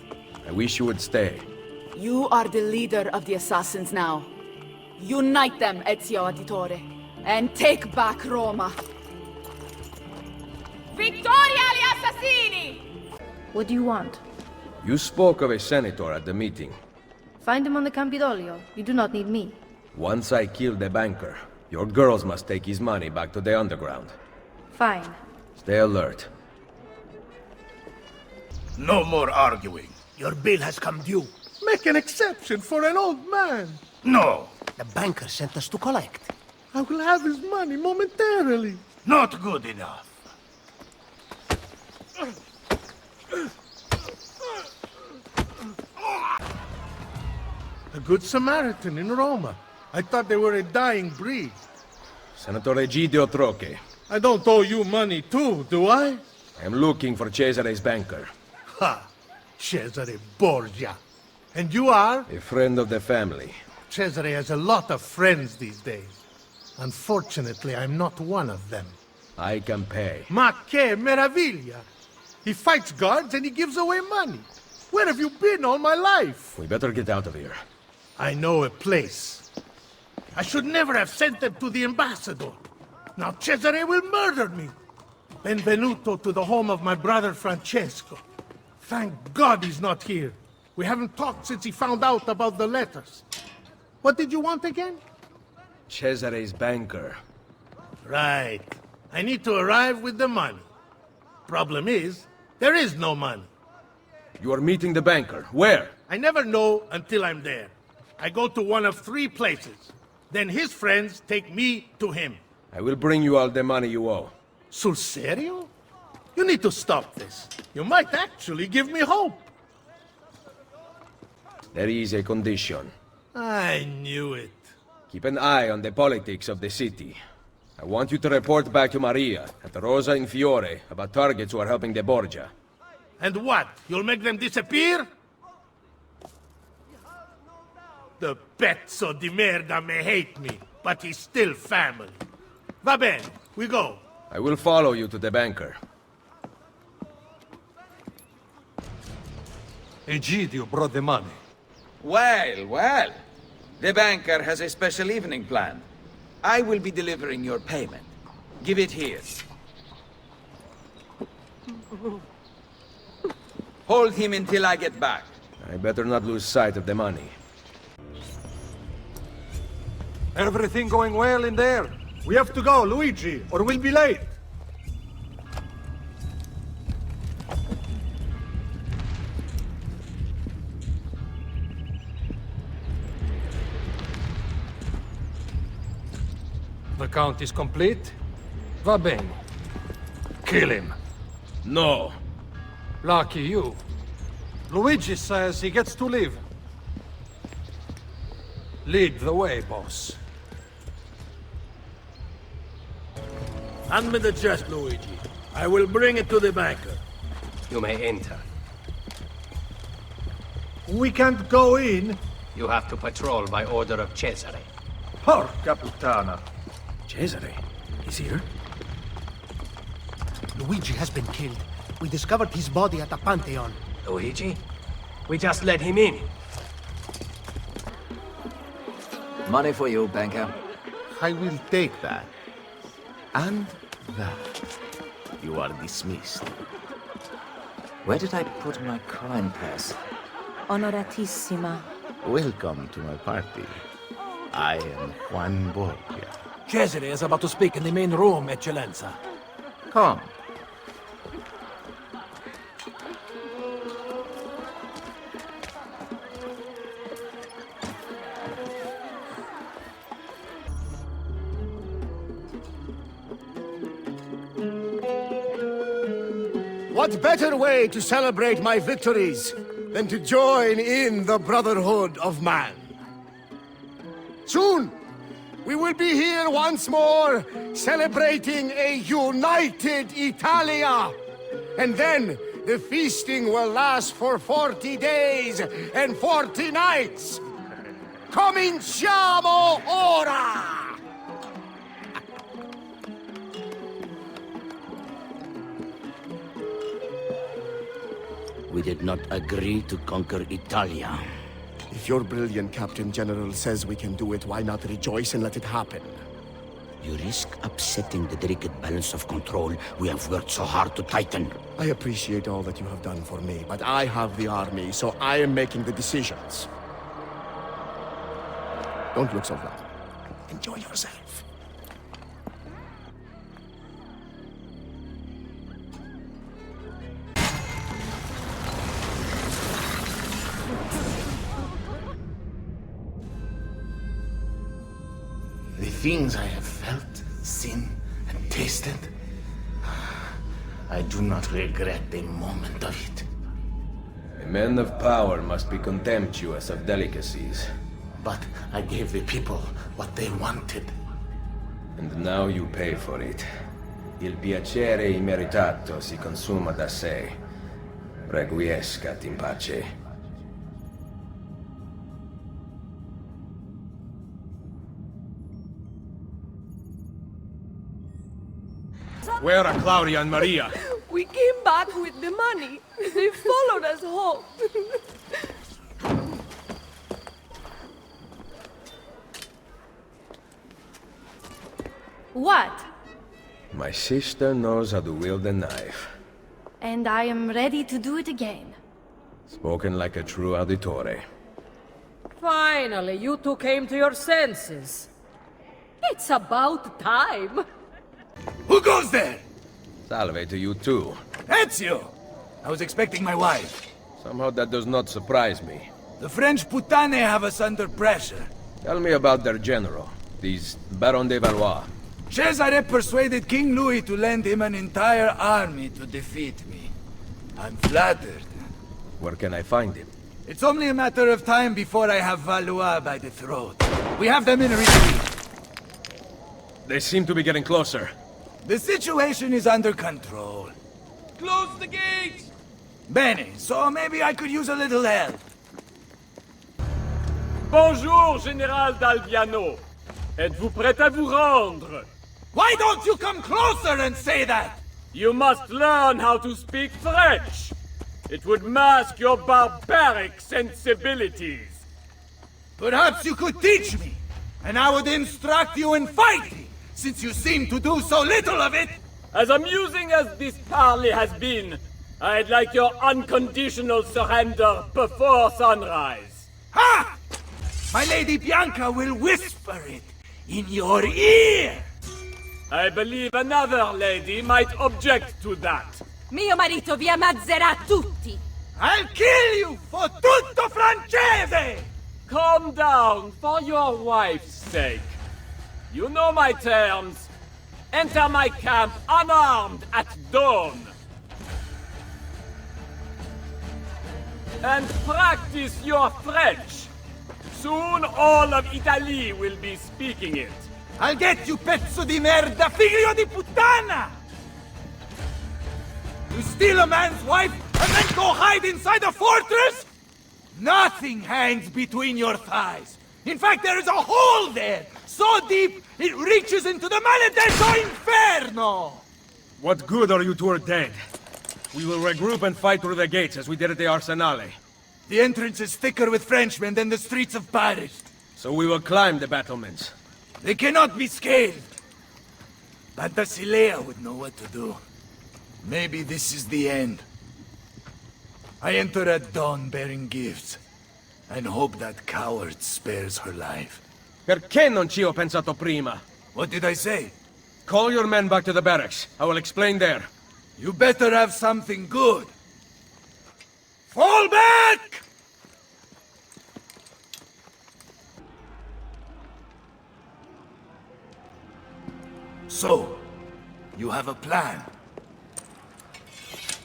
I wish you would stay. You are the leader of the assassins now. Unite them, Ezio Auditore, and take back Roma. Vittoria agli assassini! What do you want? You spoke of a senator at the meeting. Find him on the Campidoglio. You do not need me. Once I kill the banker, your girls must take his money back to the underground. Fine. Stay alert. No more arguing. Your bill has come due. Make an exception for an old man. No. The banker sent us to collect. I will have his money momentarily. Not good enough. A good Samaritan in Roma. I thought they were a dying breed. Senator Egidio Troche. I don't owe you money too, do I? I am looking for Cesare's banker. Ha! Cesare Borgia. And you are? A friend of the family. Cesare has a lot of friends these days. Unfortunately, I'm not one of them. I can pay. Ma che meraviglia! He fights guards and he gives away money. Where have you been all my life? We better get out of here. I know a place. I should never have sent them to the ambassador. Now Cesare will murder me. Benvenuto to the home of my brother Francesco. Thank God he's not here. We haven't talked since he found out about the letters. What did you want again? Cesare's banker. Right. I need to arrive with the money. Problem is, there is no money. You are meeting the banker. Where? I never know until I'm there. I go to one of 3 places. Then his friends take me to him. I will bring you all the money you owe. Sul serio? You need to stop this. You might actually give me hope. There is a condition. I knew it. Keep an eye on the politics of the city. I want you to report back to Maria at Rosa in Fiore about targets who are helping the Borgia. And what? You'll make them disappear? The pezzo di merda may hate me, but he's still family. Va bene, we go. I will follow you to the banker. Egidio brought the money. Well, well. The banker has a special evening planned. I will be delivering your payment. Give it here. Hold him until I get back. I better not lose sight of the money. Everything going well in there? We have to go, Luigi, or we'll be late. The count is complete? Va bene. Kill him. No. Lucky you. Luigi says he gets to live. Lead the way, boss. Hand me the chest, Luigi. I will bring it to the banker. You may enter. We can't go in. You have to patrol by order of Cesare. Porca puttana. Cesare? He's here? Luigi has been killed. We discovered his body at the Pantheon. Luigi? We just let him in. Money for you, banker. I will take that. And that. You are dismissed. Where did I put my coin purse? Onoratissima. Welcome to my party. I am Juan Borgia. Cesare is about to speak in the main room, Eccellenza. Come. What better way to celebrate my victories than to join in the Brotherhood of Man? Soon, we will be here once more, celebrating a united Italia. And then, the feasting will last for 40 days and 40 nights. Cominciamo ora! We did not agree to conquer Italia. If your brilliant Captain General says we can do it, why not rejoice and let it happen? You risk upsetting the delicate balance of control we have worked so hard to tighten. I appreciate all that you have done for me, but I have the army, so I am making the decisions. Don't look so glum. Enjoy yourself. The things I have felt, seen, and tasted, I do not regret a moment of it. A man of power must be contemptuous of delicacies. But I gave the people what they wanted. And now you pay for it. Il piacere immeritato si consuma da sé. Requiescat in pace. Where are Claudia and Maria? We came back with the money. They followed us home. What? My sister knows how to wield a knife. And I am ready to do it again. Spoken like a true auditore. Finally, you two came to your senses. It's about time. Who goes there? Salve to you too. Ezio! I was expecting my wife. Somehow that does not surprise me. The French putane have us under pressure. Tell me about their general, these Baron de Valois. Cesare persuaded King Louis to lend him an entire army to defeat me. I'm flattered. Where can I find him? It's only a matter of time before I have Valois by the throat. We have them in retreat. They seem to be getting closer. The situation is under control. Close the gates! Bene, so maybe I could use a little help. Bonjour, Général d'Alviano. Êtes-vous prêt à vous rendre? Why don't you come closer and say that? You must learn how to speak French. It would mask your barbaric sensibilities. Perhaps you could teach me, and I would instruct you in fighting, since you seem to do so little of it. As amusing as this parley has been, I'd like your unconditional surrender before sunrise. Ha! My Lady Bianca will whisper it in your ear. I believe another lady might object to that. Mio marito vi ammazzerà tutti. I'll kill you for tutto francese! Calm down for your wife's sake. You know my terms. Enter my camp unarmed at dawn. And practice your French. Soon all of Italy will be speaking it. I'll get you, pezzo di merda, figlio di puttana! You steal a man's wife and then go hide inside a fortress? Nothing hangs between your thighs. In fact, there is a hole there, so deep it reaches into the maledetto inferno! What good are you two are dead? We will regroup and fight through the gates as we did at the Arsenale. The entrance is thicker with Frenchmen than the streets of Paris. So we will climb the battlements. They cannot be scaled. Pantasilea would know what to do. Maybe this is the end. I enter at dawn bearing gifts, and hope that coward spares her life. Perché non ci ho pensato prima? What did I say? Call your men back to the barracks. I will explain there. You better have something good. Fall back! So, you have a plan?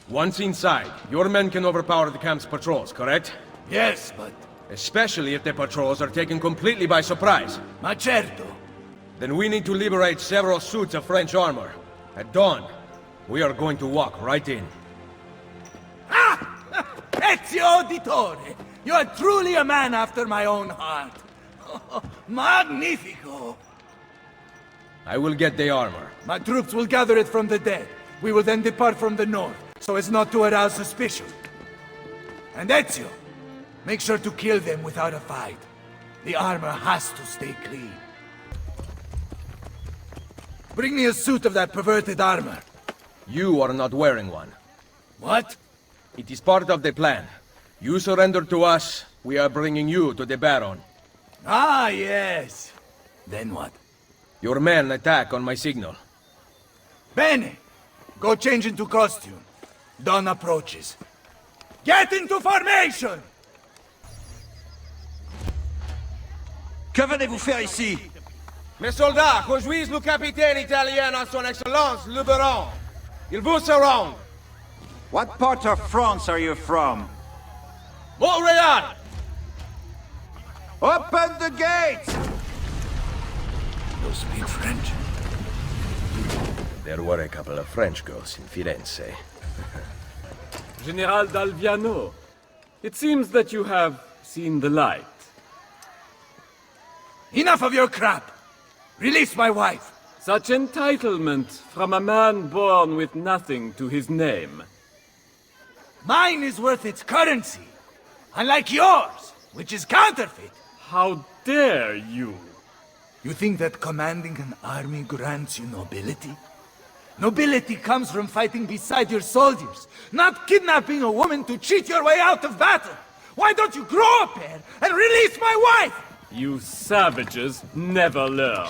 Once inside, your men can overpower the camp's patrols, correct? Yes, but... Especially if the patrols are taken completely by surprise. Ma certo. Then we need to liberate several suits of French armor. At dawn, we are going to walk right in. Ah! Ezio Auditore! You are truly a man after my own heart. Oh, magnifico! I will get the armor. My troops will gather it from the dead. We will then depart from the north, so as not to arouse suspicion. And Ezio, make sure to kill them without a fight. The armor has to stay clean. Bring me a suit of that perverted armor. You are not wearing one. What? It is part of the plan. You surrender to us, we are bringing you to the Baron. Ah, yes. Then what? Your men attack on my signal. Bene! Go change into costume. Dawn approaches. Get into formation! Que venez-vous faire ici? Mes soldats, conduisent le capitaine italien à son excellence, le Baron. Il vous surround. What part of France are you from? Montreal! Open the gates! You speak French? There were a couple of French girls in Firenze. General Dalviano, it seems that you have seen the light. Enough of your crap! Release my wife! Such entitlement from a man born with nothing to his name. Mine is worth its currency, unlike yours, which is counterfeit. How dare you? You think that commanding an army grants you nobility? Nobility comes from fighting beside your soldiers, not kidnapping a woman to cheat your way out of battle. Why don't you grow a pair and release my wife? You savages never learn.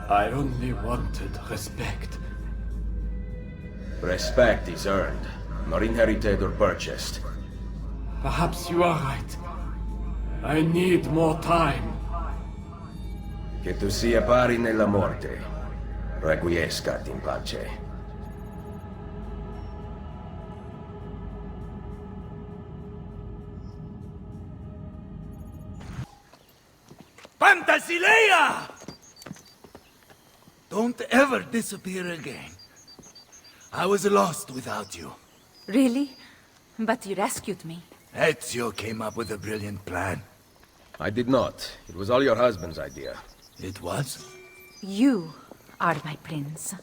I only wanted respect. Respect is earned, not inherited or purchased. Perhaps you are right. I need more time. Che tu sia pari nella morte, requiescat in pace. Pantasilea! Don't ever disappear again. I was lost without you. Really? But you rescued me. Ezio came up with a brilliant plan. I did not. It was all your husband's idea. It was? You are my prince.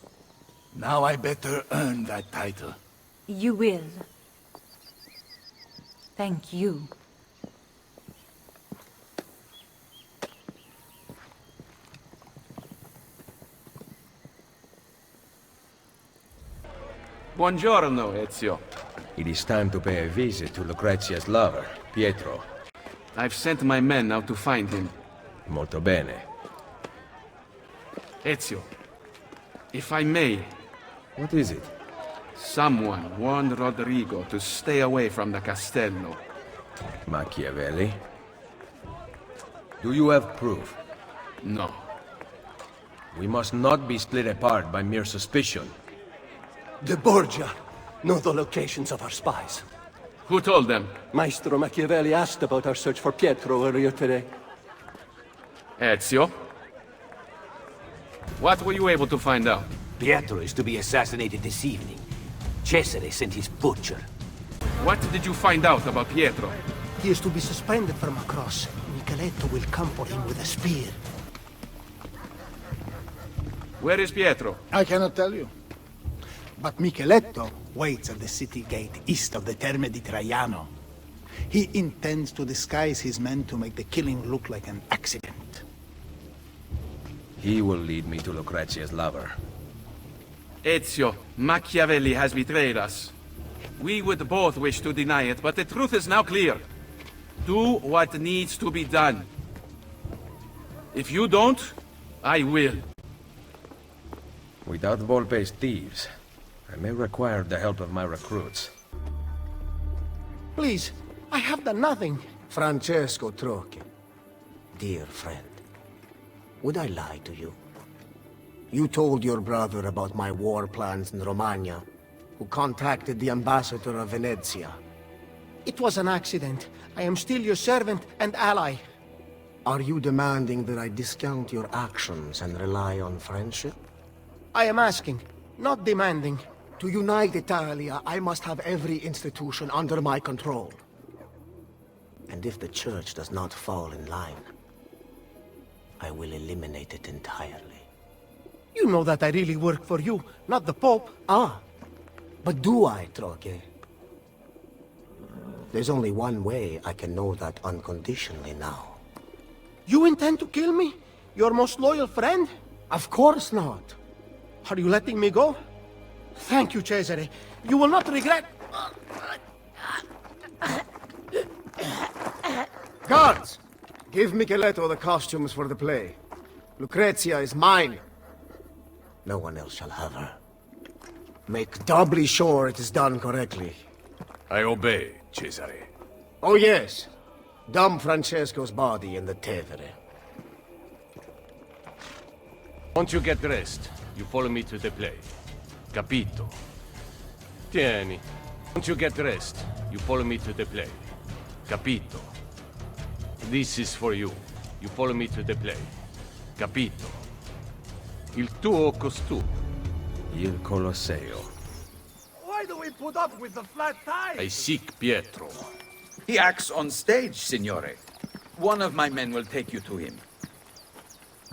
Now I better earn that title. You will. Thank you. Buongiorno, Ezio. It is time to pay a visit to Lucrezia's lover, Pietro. I've sent my men out to find him. Molto bene. Ezio, if I may... What is it? Someone warned Rodrigo to stay away from the Castello. Machiavelli? Do you have proof? No. We must not be split apart by mere suspicion. The Borgia know the locations of our spies. Who told them? Maestro Machiavelli asked about our search for Pietro earlier today. Ezio? What were you able to find out? Pietro is to be assassinated this evening. Cesare sent his butcher. What did you find out about Pietro? He is to be suspended from a cross. Micheletto will come for him with a spear. Where is Pietro? I cannot tell you. But Micheletto waits at the city gate east of the Terme di Traiano. He intends to disguise his men to make the killing look like an accident. He will lead me to Lucrezia's lover. Ezio, Machiavelli has betrayed us. We would both wish to deny it, but the truth is now clear. Do what needs to be done. If you don't, I will. Without Volpe's thieves, I may require the help of my recruits. Please, I have done nothing. Francesco Trocchi. Dear friend, would I lie to you? You told your brother about my war plans in Romagna, who contacted the ambassador of Venezia. It was an accident. I am still your servant and ally. Are you demanding that I discount your actions and rely on friendship? I am asking, not demanding. To unite Italia, I must have every institution under my control. And if the Church does not fall in line, I will eliminate it entirely. You know that I really work for you, not the Pope. Ah, but do I, Trocchi? There's only one way I can know that unconditionally now. You intend to kill me? Your most loyal friend? Of course not. Are you letting me go? Thank you, Cesare. You will not regret... Guards! Give Micheletto the costumes for the play. Lucrezia is mine. No one else shall have her. Make doubly sure it is done correctly. I obey, Cesare. Oh yes. Dump Francesco's body in the Tevere. Once you get dressed, you follow me to the play. Capito? Tieni. Once you get dressed, you follow me to the play. Capito? This is for you. You follow me to the play. Capito? Il tuo costume. Il Colosseo. Why do we put up with the flat tire? I seek Pietro. He acts on stage, signore. One of my men will take you to him.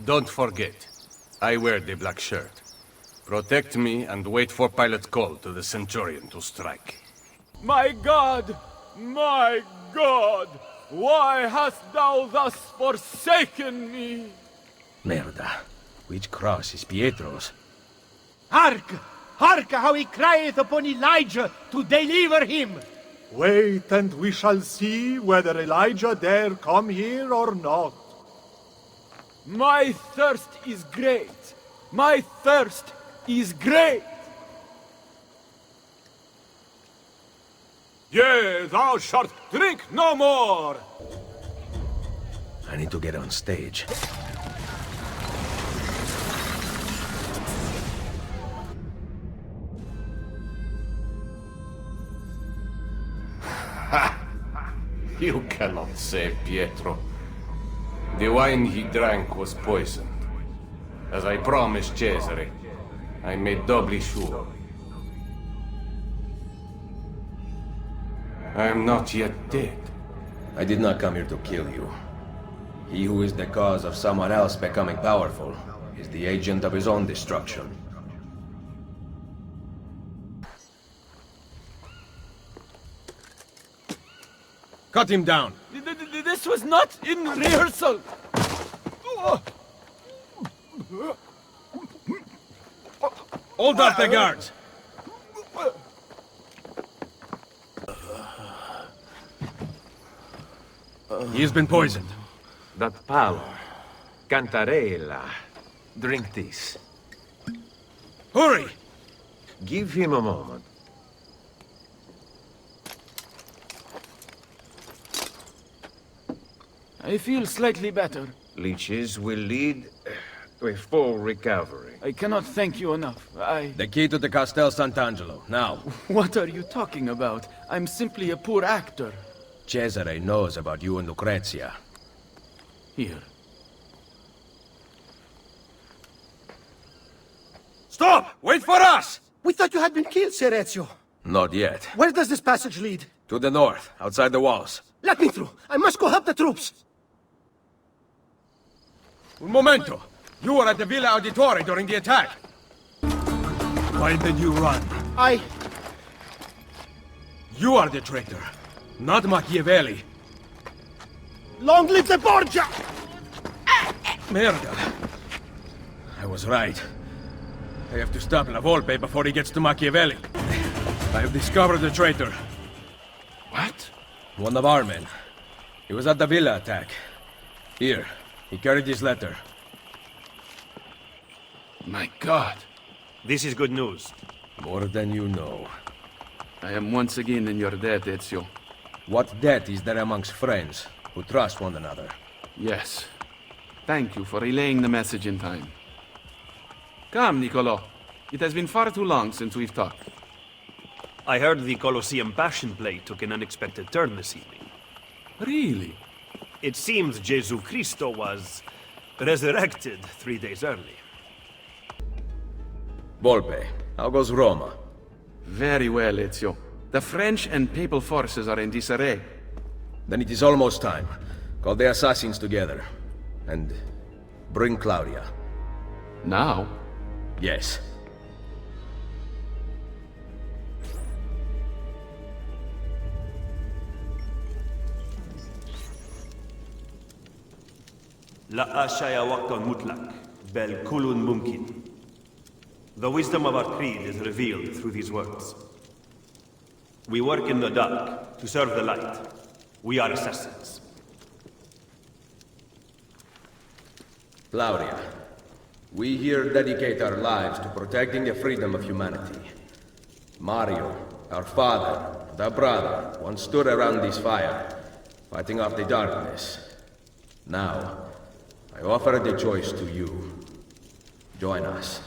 Don't forget, I wear the black shirt. Protect me and wait for pilot's call to the Centurion to strike. My God! My God! Why hast thou thus forsaken me? Merda. Which cross is Pietro's? Hark! Hark how he crieth upon Elijah to deliver him! Wait, and we shall see whether Elijah dare come here or not. My thirst is great. My thirst is great. Yea, thou shalt drink no more! I need to get on stage. You cannot save Pietro. The wine he drank was poisoned. As I promised Cesare, I made doubly sure. I am not yet dead. I did not come here to kill you. He who is the cause of someone else becoming powerful is the agent of his own destruction. Cut him down! This was not in rehearsal! Hold up the guards! He has been poisoned. That palo. Cantarella. Drink this. Hurry! Give him a moment. I feel slightly better. Leeches will lead to a full recovery. I cannot thank you enough. The key to the Castel Sant'Angelo, now. What are you talking about? I'm simply a poor actor. Cesare knows about you and Lucrezia. Here. Stop! Wait for us! We thought you had been killed, Ser Ezio. Not yet. Where does this passage lead? To the north, outside the walls. Let me through. I must go help the troops. Un momento! You were at the Villa Auditore during the attack. Why did you run? You are the traitor, not Machiavelli. Long live the Borgia! Merda. I was right. I have to stop La Volpe before he gets to Machiavelli. I have discovered the traitor. What? One of our men. He was at the villa attack. Here, he carried this letter. My God. This is good news. More than you know. I am once again in your debt, Ezio. What debt is there amongst friends who trust one another? Yes. Thank you for relaying the message in time. Come, Niccolo. It has been far too long since we've talked. I heard the Colosseum Passion Play took an unexpected turn this evening. Really? It seems Jesu Christo was resurrected 3 days early. Volpe, how goes Roma? Very well, Ezio. The French and Papal forces are in disarray. Then it is almost time. Call the assassins together. And bring Claudia. Now? Yes. La ashaya waqtan mutlaq, bel kulun mumkin. The wisdom of our creed is revealed through these words. We work in the dark to serve the light. We are assassins. Claudia, we here dedicate our lives to protecting the freedom of humanity. Mario, our father, and our brother, once stood around this fire, fighting off the darkness. Now, I offer the choice to you. Join us.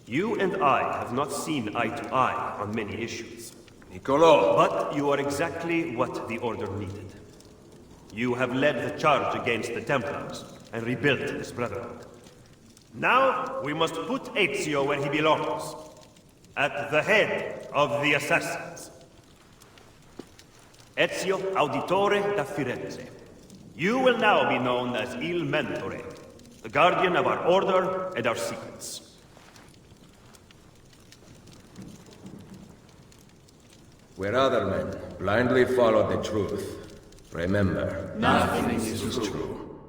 You and I have not seen eye to eye on many issues. Niccolo! But you are exactly what the Order needed. You have led the charge against the Templars and rebuilt this Brotherhood. Now, we must put Ezio where he belongs. At the head of the Assassins. Ezio Auditore da Firenze. You will now be known as Il Mentore, the guardian of our Order and our secrets. Where other men blindly follow the truth, remember, nothing is true.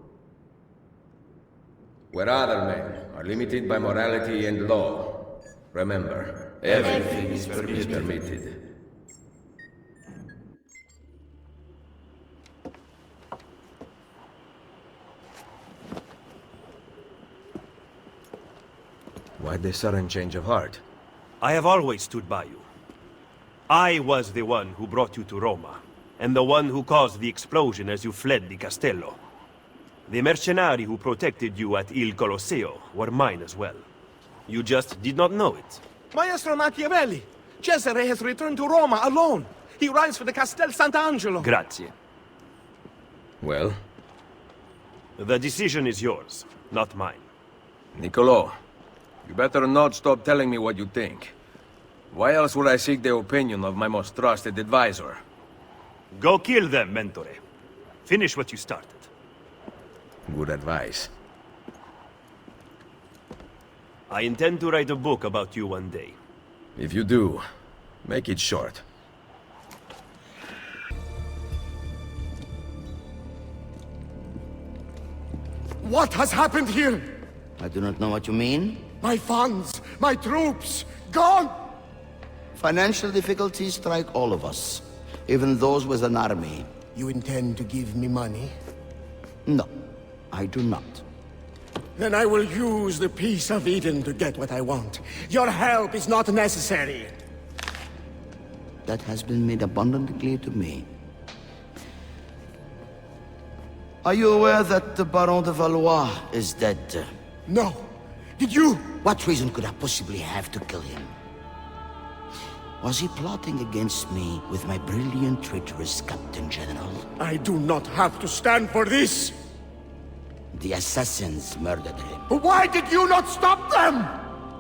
Where other men are limited by morality and law, remember, everything is permitted. Why this sudden change of heart? I have always stood by you. I was the one who brought you to Roma, and the one who caused the explosion as you fled the Castello. The mercenari who protected you at Il Colosseo were mine as well. You just did not know it. Maestro Machiavelli! Cesare has returned to Roma alone. He rides for the Castel Sant'Angelo. Grazie. Well? The decision is yours, not mine. Niccolo, you better not stop telling me what you think. Why else would I seek the opinion of my most trusted advisor? Go kill them, Mentore. Finish what you started. Good advice. I intend to write a book about you one day. If you do, make it short. What has happened here? I do not know what you mean. My funds, my troops, gone! Financial difficulties strike all of us, even those with an army. You intend to give me money? No, I do not. Then I will use the Peace of Eden to get what I want. Your help is not necessary. That has been made abundantly clear to me. Are you aware that the Baron de Valois is dead? No. Did you? What reason could I possibly have to kill him? Was he plotting against me with my brilliant, traitorous Captain General? I do not have to stand for this! The assassins murdered him. Why did you not stop them?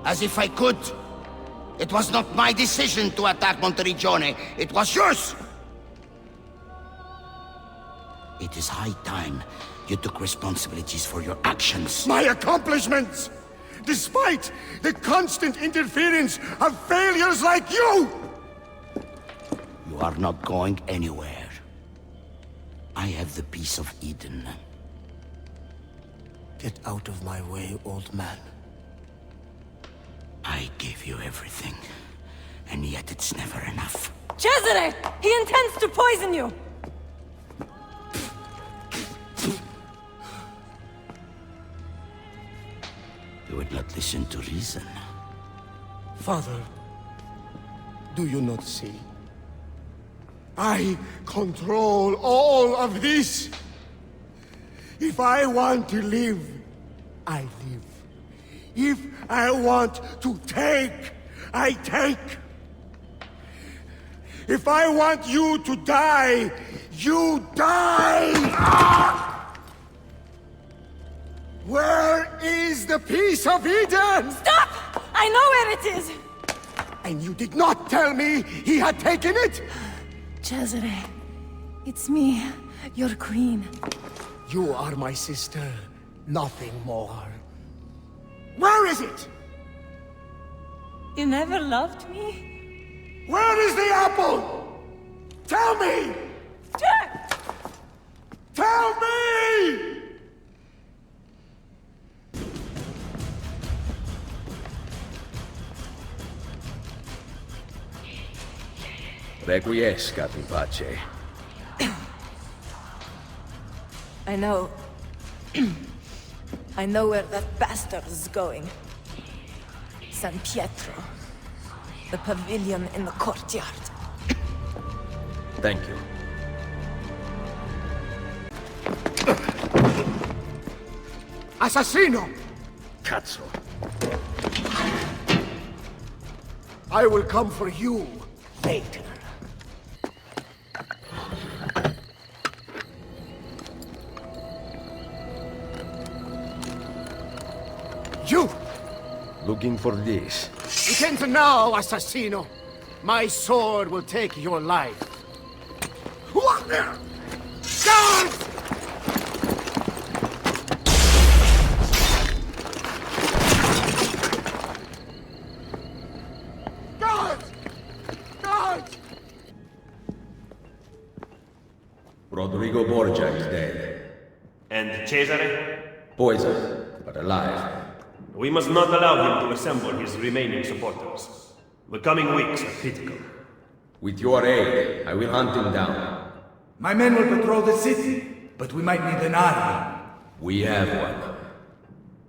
As if I could! It was not my decision to attack Monteriggione, it was yours! It is high time you took responsibilities for your actions. My accomplishments! Despite the constant interference of failures like you! You are not going anywhere. I have the Peace of Eden. Get out of my way, old man. I gave you everything, and yet it's never enough. Cesare! He intends to poison you! You would not listen to reason. Father, do you not see? I control all of this! If I want to live, I live. If I want to take, I take. If I want you to die, you die! Ah! Where is the Peace of Eden? Stop! I know where it is! And you did not tell me he had taken it? Cesare, it's me, your queen. You are my sister, nothing more. Where is it? You never loved me? Where is the apple? Tell me! Tell me! Requiescat in pace. I know. I know where that bastard is going. San Pietro. The pavilion in the courtyard. Thank you. Assassino! Cazzo. I will come for you later. You! Looking for this. It ends now, Assassino. My sword will take your life. What there? Guards! Guards! Guards! Rodrigo Borgia is dead. And Cesare? Poisoned, but alive. We must not allow him to assemble his remaining supporters. The coming weeks are critical. With your aid, I will hunt him down. My men will patrol the city, but we might need an army. We have one.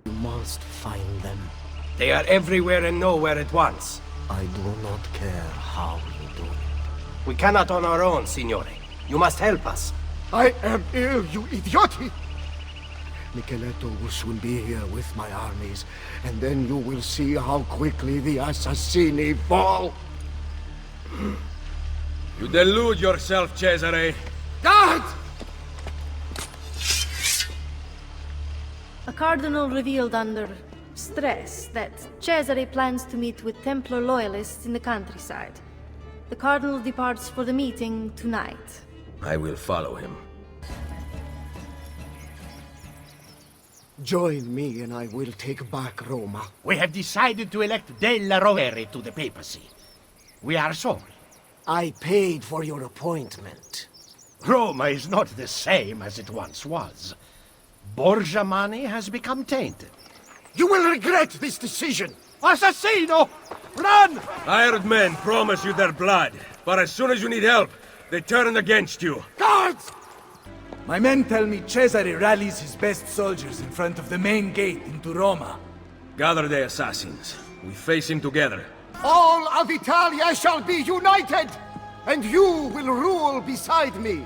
You must find them. They are everywhere and nowhere at once. I do not care how you do it. We cannot on our own, Signore. You must help us. I am ill, you idioti! Micheletto will soon be here with my armies, and then you will see how quickly the Assassini fall. You delude yourself, Cesare. Guards! A cardinal revealed under stress that Cesare plans to meet with Templar loyalists in the countryside. The cardinal departs for the meeting tonight. I will follow him. Join me and I will take back Roma. We have decided to elect Della Rovere to the papacy. We are sorry. I paid for your appointment. Roma is not the same as it once was. Borgia money has become tainted. You will regret this decision! Assassino! Run! Hired men promise you their blood, but as soon as you need help, they turn against you. Guards! My men tell me Cesare rallies his best soldiers in front of the main gate into Roma. Gather the assassins. We face him together. All of Italia shall be united, and you will rule beside me.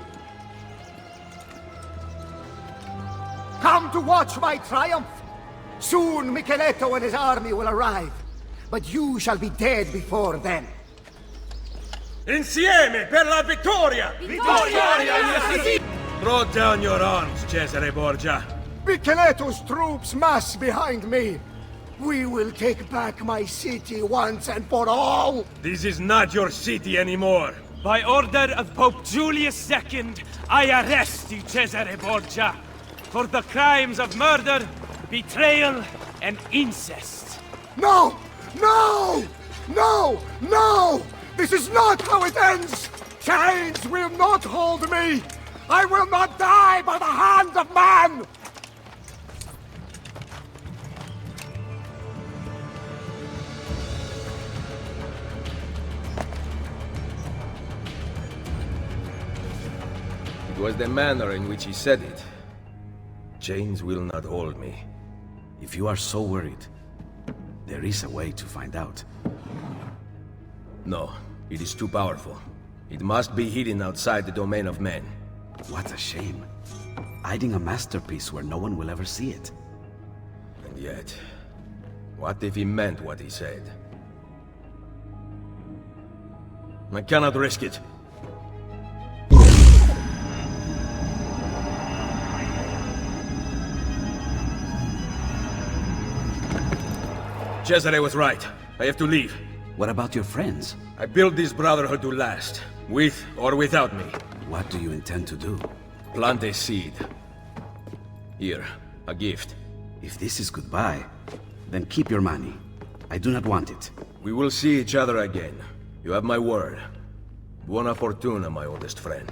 Come to watch my triumph. Soon Micheletto and his army will arrive, but you shall be dead before then. Insieme per la vittoria! Vittoria! Throw down your arms, Cesare Borgia. Micheletto's troops mass behind me. We will take back my city once and for all. This is not your city anymore. By order of Pope Julius II, I arrest you, Cesare Borgia, for the crimes of murder, betrayal, and incest. No! No! No! No! This is not how it ends! Chains will not hold me! I will not die by the hand of man! It was the manner in which he said it. Chains will not hold me. If you are so worried, there is a way to find out. No, it is too powerful. It must be hidden outside the domain of men. What a shame. Hiding a masterpiece where no one will ever see it. And yet, what if he meant what he said? I cannot risk it. Cesare was right. I have to leave. What about your friends? I built this brotherhood to last, with or without me. What do you intend to do? Plant a seed. Here, a gift. If this is goodbye, then keep your money. I do not want it. We will see each other again. You have my word. Buona fortuna, my oldest friend.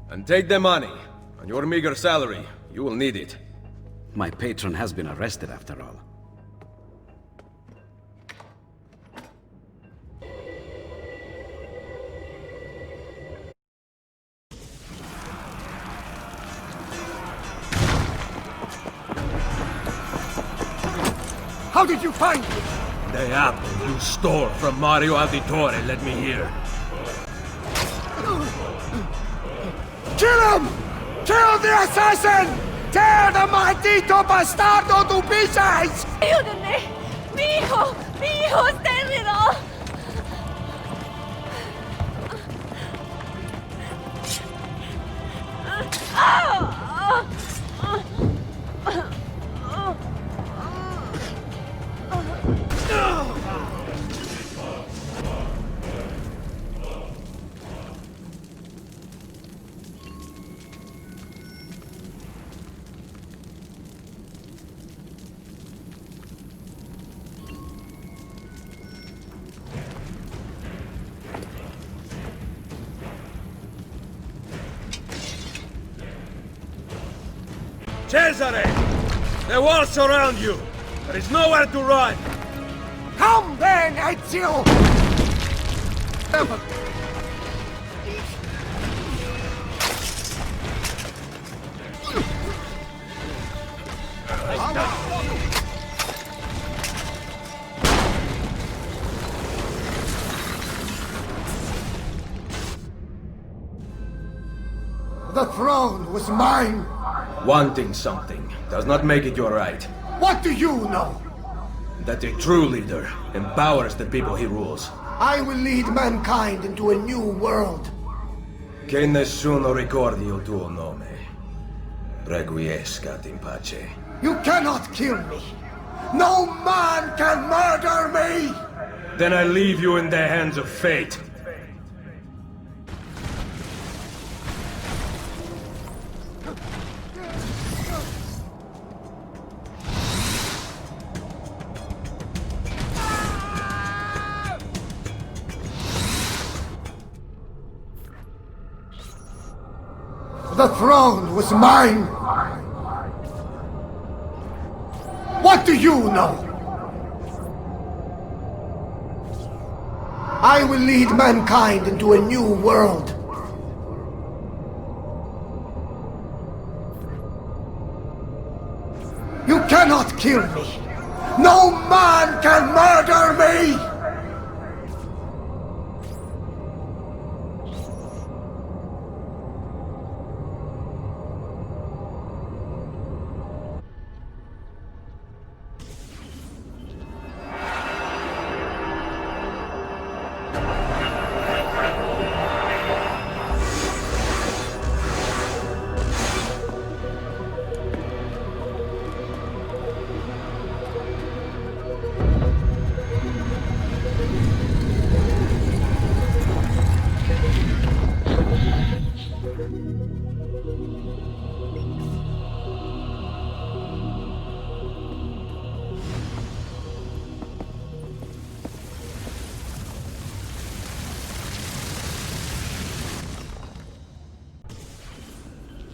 And take the money. On your meager salary, you will need it. My patron has been arrested after all. How did you find me? The apple you stole from Mario Auditore led me here. Kill him! Kill the assassin! Tear the maldito bastardo to pieces! ¡Ayúdenme! ¡Mi hijo está herido! Cesare! The walls surround you! There is nowhere to run! Come then, Ezio! The throne was mine! Wanting something does not make it your right. What do you know? That a true leader empowers the people he rules. I will lead mankind into a new world. Che nessuno ricordi il tuo nome. Requiescat in pace. You cannot kill me. No man can murder me! Then I leave you in the hands of fate. The throne was mine! What do you know? I will lead mankind into a new world. You cannot kill me! No man can murder me!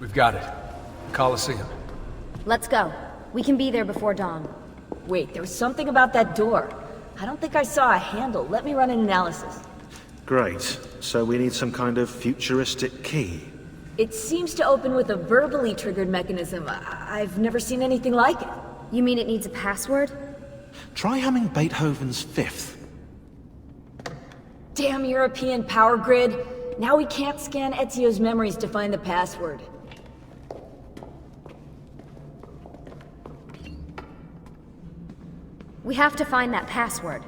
We've got it. Colosseum. Let's go. We can be there before dawn. Wait, there was something about that door. I don't think I saw a handle. Let me run an analysis. Great. So we need some kind of futuristic key. It seems to open with a verbally triggered mechanism. I've never seen anything like it. You mean it needs a password? Try humming Beethoven's Fifth. Damn European power grid. Now we can't scan Ezio's memories to find the password. We have to find that password.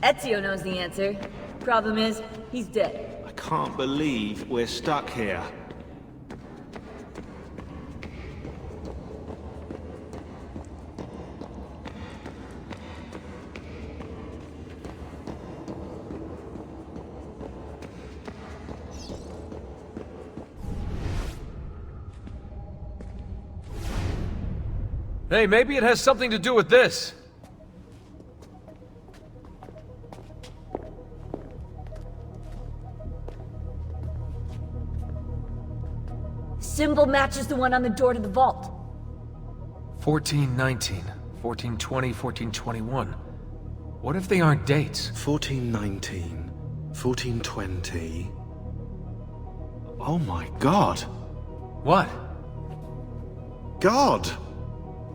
Ezio knows the answer. Problem is, he's dead. I can't believe we're stuck here. Hey, maybe it has something to do with this. Symbol matches the one on the door to the vault. 1419, 1420, 1421. What if they aren't dates? 1419, 1420... Oh my god! What? God!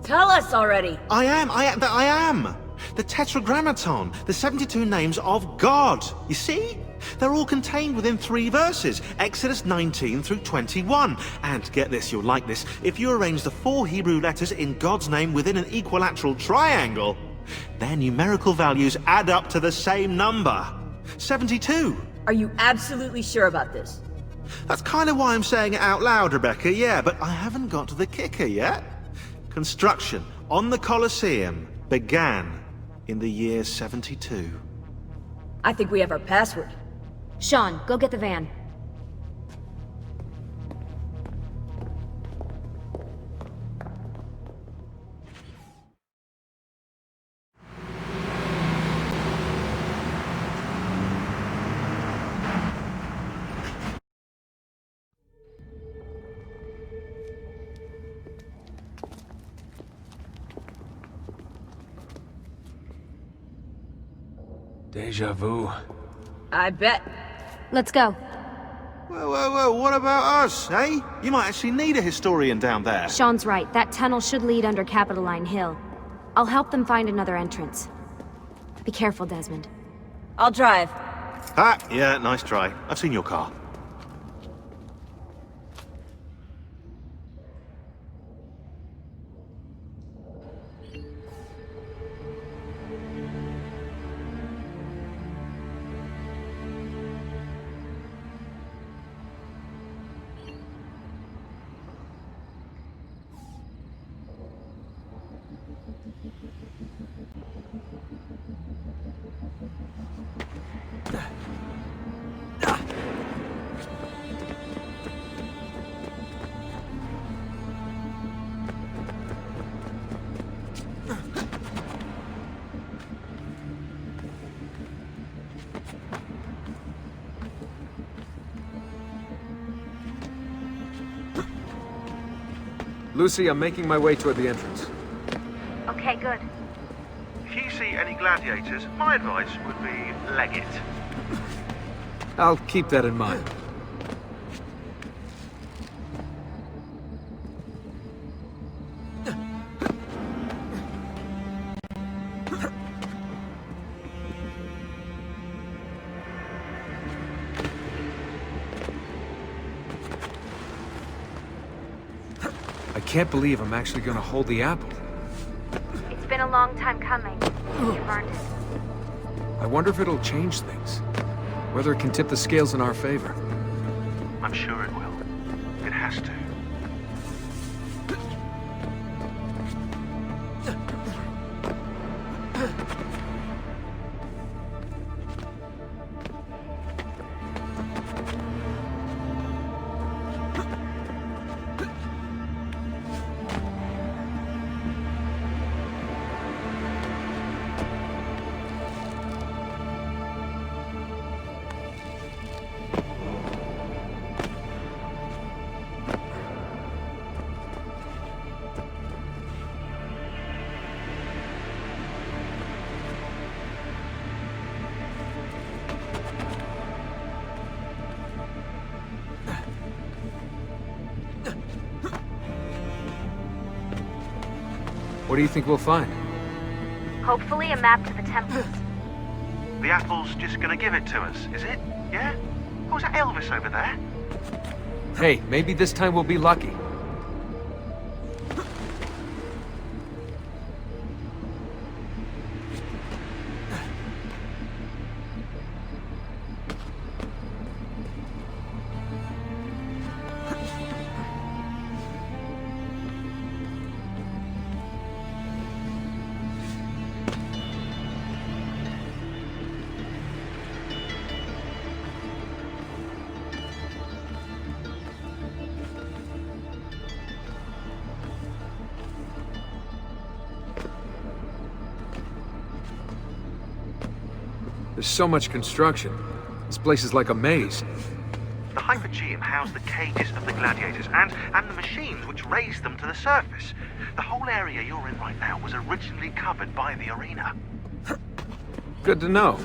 Tell us already! I am! The Tetragrammaton, the 72 names of God. You see? They're all contained within 3 verses, Exodus 19 through 21. And get this, you'll like this, if you arrange the 4 Hebrew letters in God's name within an equilateral triangle, their numerical values add up to the same number. 72. Are you absolutely sure about this? That's kind of why I'm saying it out loud, Rebecca, yeah, but I haven't got to the kicker yet. Construction on the Colosseum began in the year 72. I think we have our password. Sean, go get the van. Deja vu. I bet. Let's go. Whoa, what about us, eh? You might actually need a historian down there. Sean's right. That tunnel should lead under Capitoline Hill. I'll help them find another entrance. Be careful, Desmond. I'll drive. Ah, yeah, nice try. I've seen your car. Lucy, I'm making my way toward the entrance. Okay, good. If you see any gladiators, my advice would be leg it. I'll keep that in mind. I can't believe I'm actually gonna hold the apple. It's been a long time coming. You've earned it. I wonder if it'll change things. Whether it can tip the scales in our favor. I'm sure it will. It has to. What do you think we'll find? Hopefully a map to the temple. The apple's just gonna give it to us, is it? Yeah? Oh, is that Elvis over there? Hey, maybe this time we'll be lucky. There's so much construction. This place is like a maze. The Hypogeum housed the cages of the gladiators and the machines which raised them to the surface. The whole area you're in right now was originally covered by the arena. Good to know.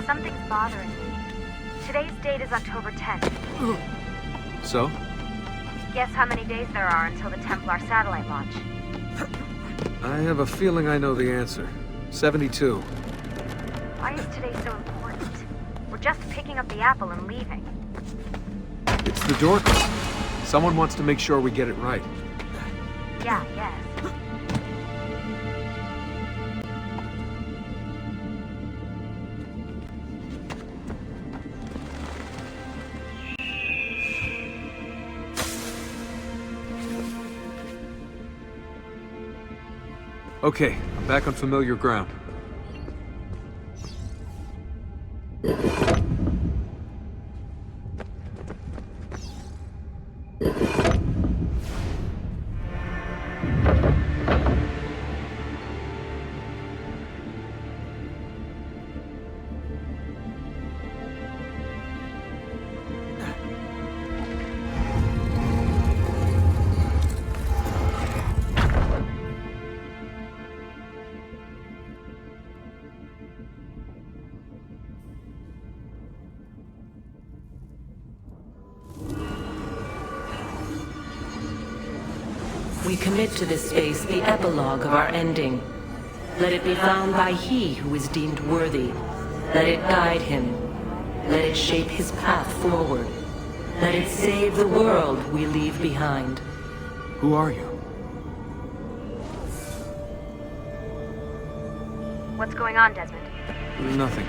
Something's bothering me. Today's date is October 10th. So? Guess how many days there are until the Templar satellite launch? I have a feeling I know the answer. 72. Why is today so important? We're just picking up the apple and leaving. It's the door call. Someone wants to make sure we get it right. Yeah, yes. Okay, I'm back on familiar ground. We commit to this space the epilogue of our ending. Let it be found by he who is deemed worthy. Let it guide him. Let it shape his path forward. Let it save the world we leave behind. Who are you? What's going on, Desmond? Nothing.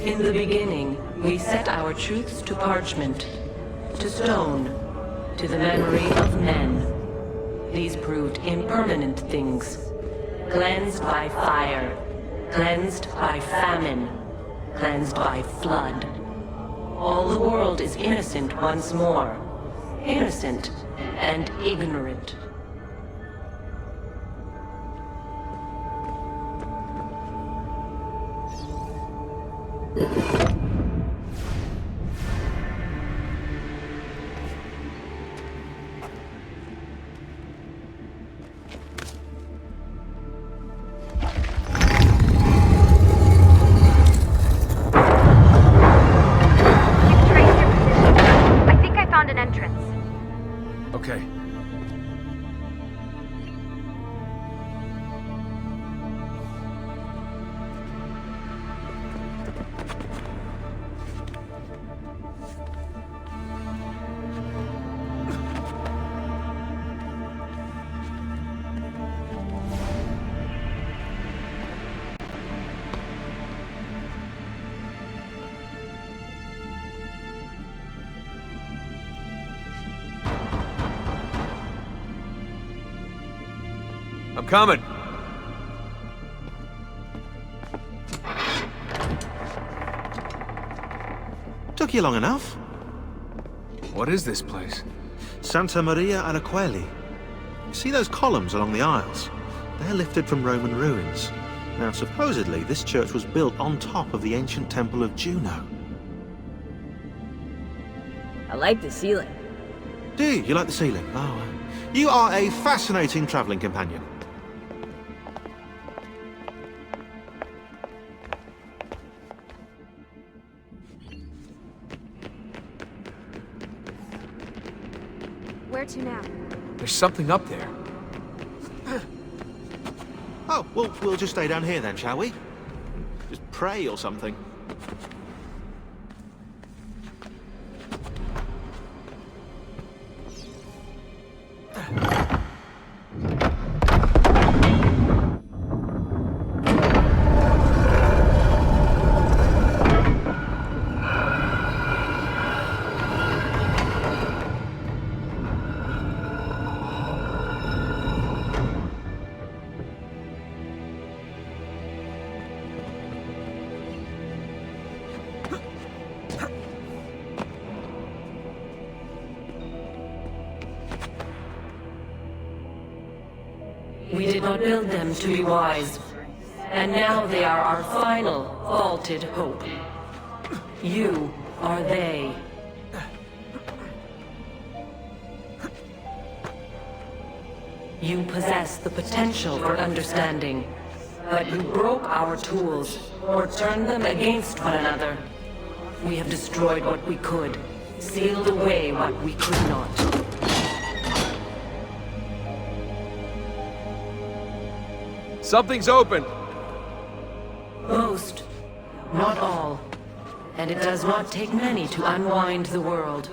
In the beginning, we set our truths to parchment, to stone, to the memory of men. These proved impermanent things, cleansed by fire, cleansed by famine, cleansed by flood. All the world is innocent once more, innocent and ignorant. Okay. I'm coming. Took you long enough. What is this place? Santa Maria Araqueli. See those columns along the aisles? They're lifted from Roman ruins. Now, supposedly, this church was built on top of the ancient temple of Juno. I like the ceiling. Do you? You like the ceiling? Oh, you are a fascinating traveling companion. Where to now? There's something up there. Oh, well, we'll just stay down here then, shall we? Just pray or something. We did not build them to be wise, and now they are our final, vaulted hope. You are they. You possess the potential for understanding, but you broke our tools, or turned them against one another. We have destroyed what we could, sealed away what we could not. Something's open! Most, not all. And it does not take many to unwind the world.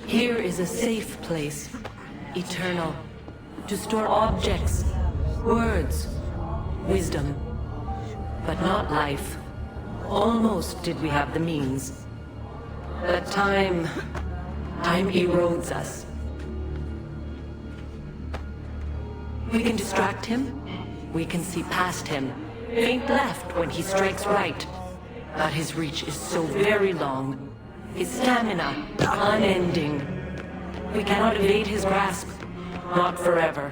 Here is a safe place, eternal, to store objects, words, wisdom, but not life. Almost did we have the means. But time erodes us. We can distract him, we can see past him, feint left when he strikes right. But his reach is so very long, his stamina unending. We cannot evade his grasp, not forever.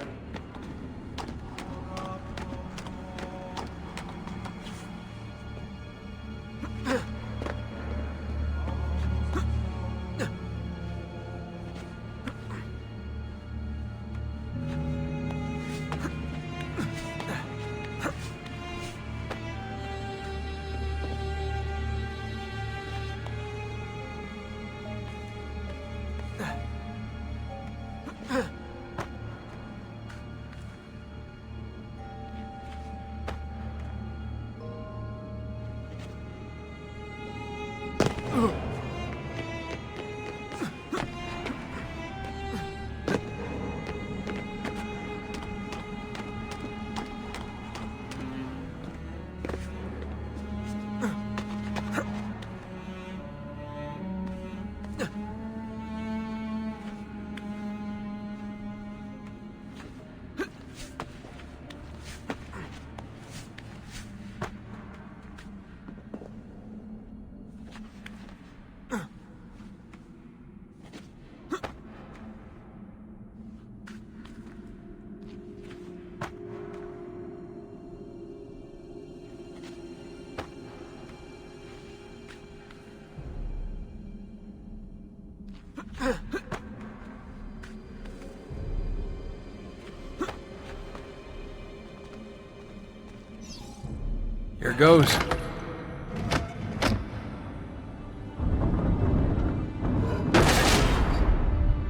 Here goes.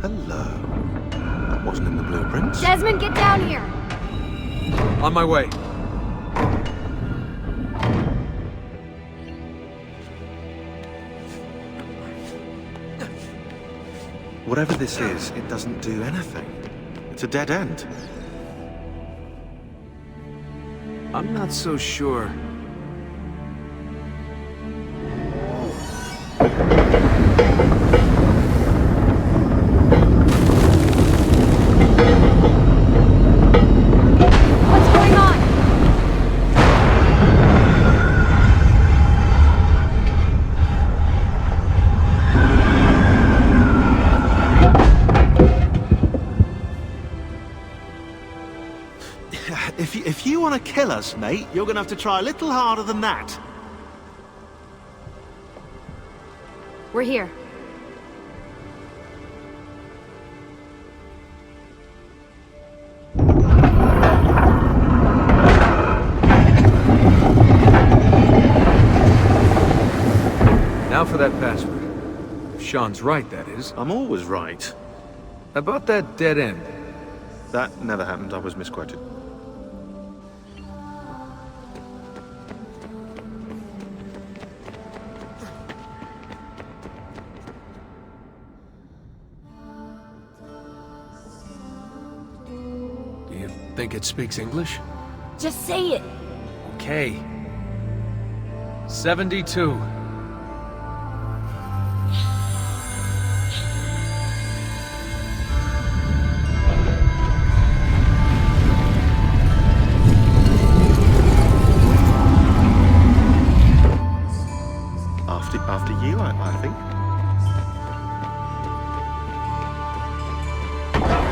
Hello. That wasn't in the blueprints. Desmond, get down here! On my way. Whatever this is, it doesn't do anything. It's a dead end. I'm not so sure. What's going on? If you want to kill us, mate, you're going to have to try a little harder than that. We're here. Now for that password. If Sean's right, that is. I'm always right. About that dead end. That never happened. I was misquoted. Do you think it speaks English? Just say it. Okay. 72. After you, I think.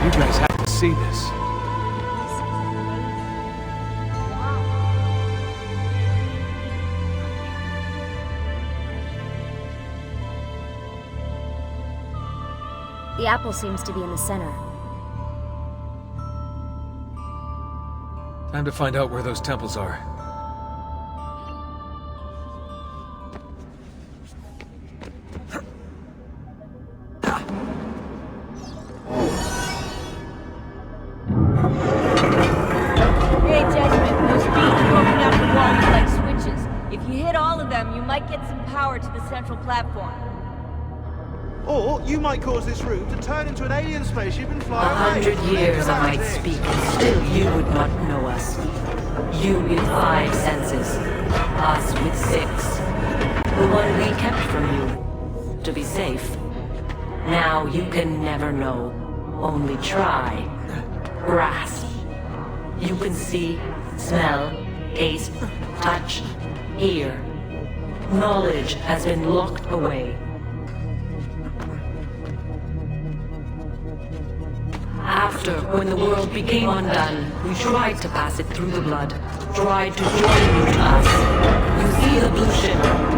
You guys have to see this. The apple seems to be in the center. Time to find out where those temples are. Hey, Desmond, those beams poking out the wall look like switches. If you hit all of them, you might get some power to the central platform. Or you might cause this room to turn into an alien spaceship and fly away. 100 years I might speak, and still you would not know us. You with 5 senses, us with 6. The one we kept from you, to be safe. Now you can never know, only try, grasp. You can see, smell, taste, touch, hear. Knowledge has been locked away. After, when the world became undone, we tried to pass it through the blood, tried to join you to us. You see the blue ship,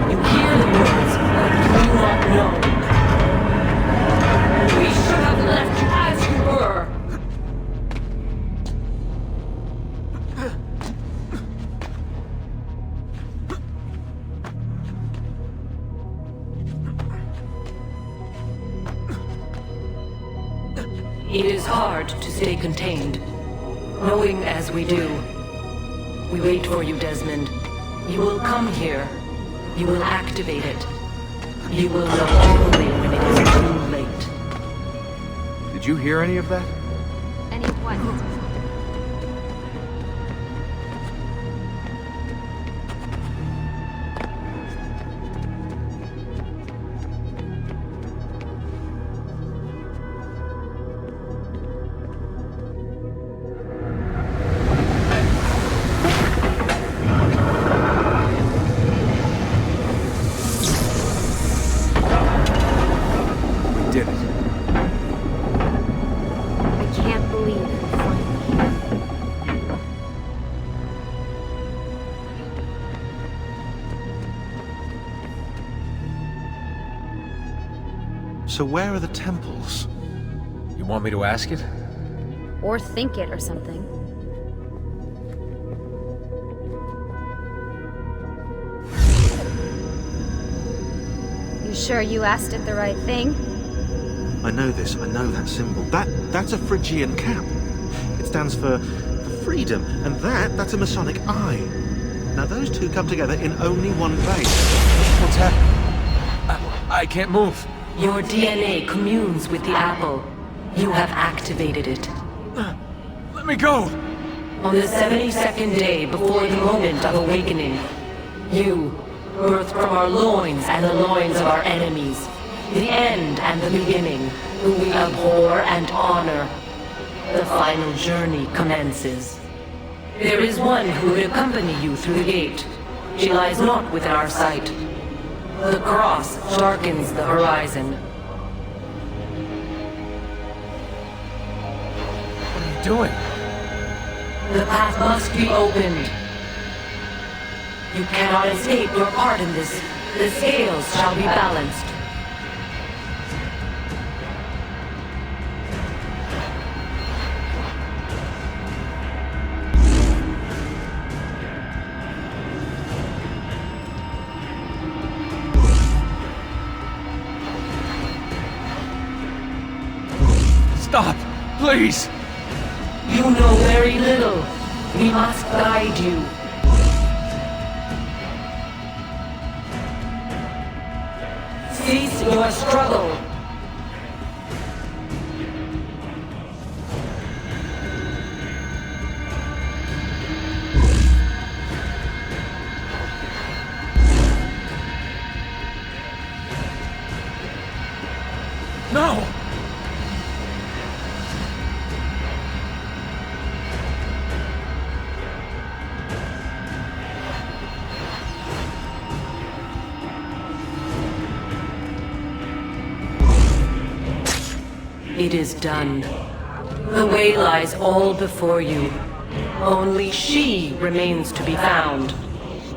you hear the words, but do not know. We should have left you as you were. It is hard to stay contained, knowing as we do. We wait for you, Desmond. You will come here. You will activate it. You will know only when it is too late. Did you hear any of that? Any of what? Did it. I can't believe it. So where are the temples? You want me to ask it? Or think it or something. You sure you asked it the right thing? I know this, I know that symbol. That's a Phrygian cap. It stands for freedom, and that's a Masonic eye. Now those two come together in only one place. What's happening? I can't move. Your DNA communes with the apple. You have activated it. Let me go! On the 72nd day before the moment of awakening, you, birthed from our loins and the loins of our enemies, the end and the beginning, who we abhor and honor, the final journey commences. There is one who would accompany you through the gate. She lies not within our sight. The cross darkens the horizon. What are you doing? The path must be opened. You cannot escape your part in this. The scales shall be balanced. Stop! Please! You know very little. We must guide you. Cease your struggle. No! It is done. The way lies all before you. Only she remains to be found.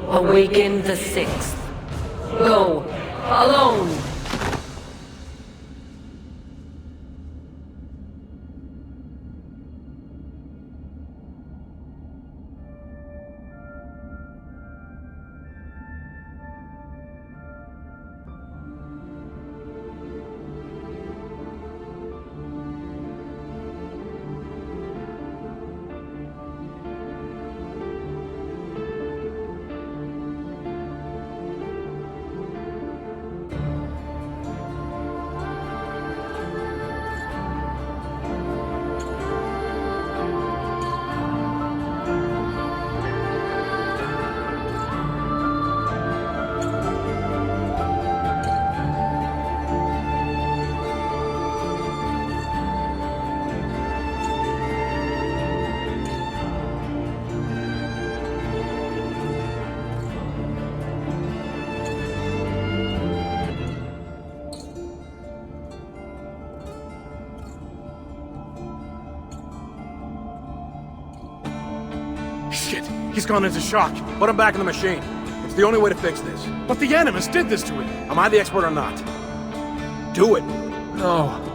Awaken the Sixth. Go, alone! Shit! He's gone into shock. Put him back in the machine. It's the only way to fix this. But the Animus did this to him. Am I the expert or not? Do it. No.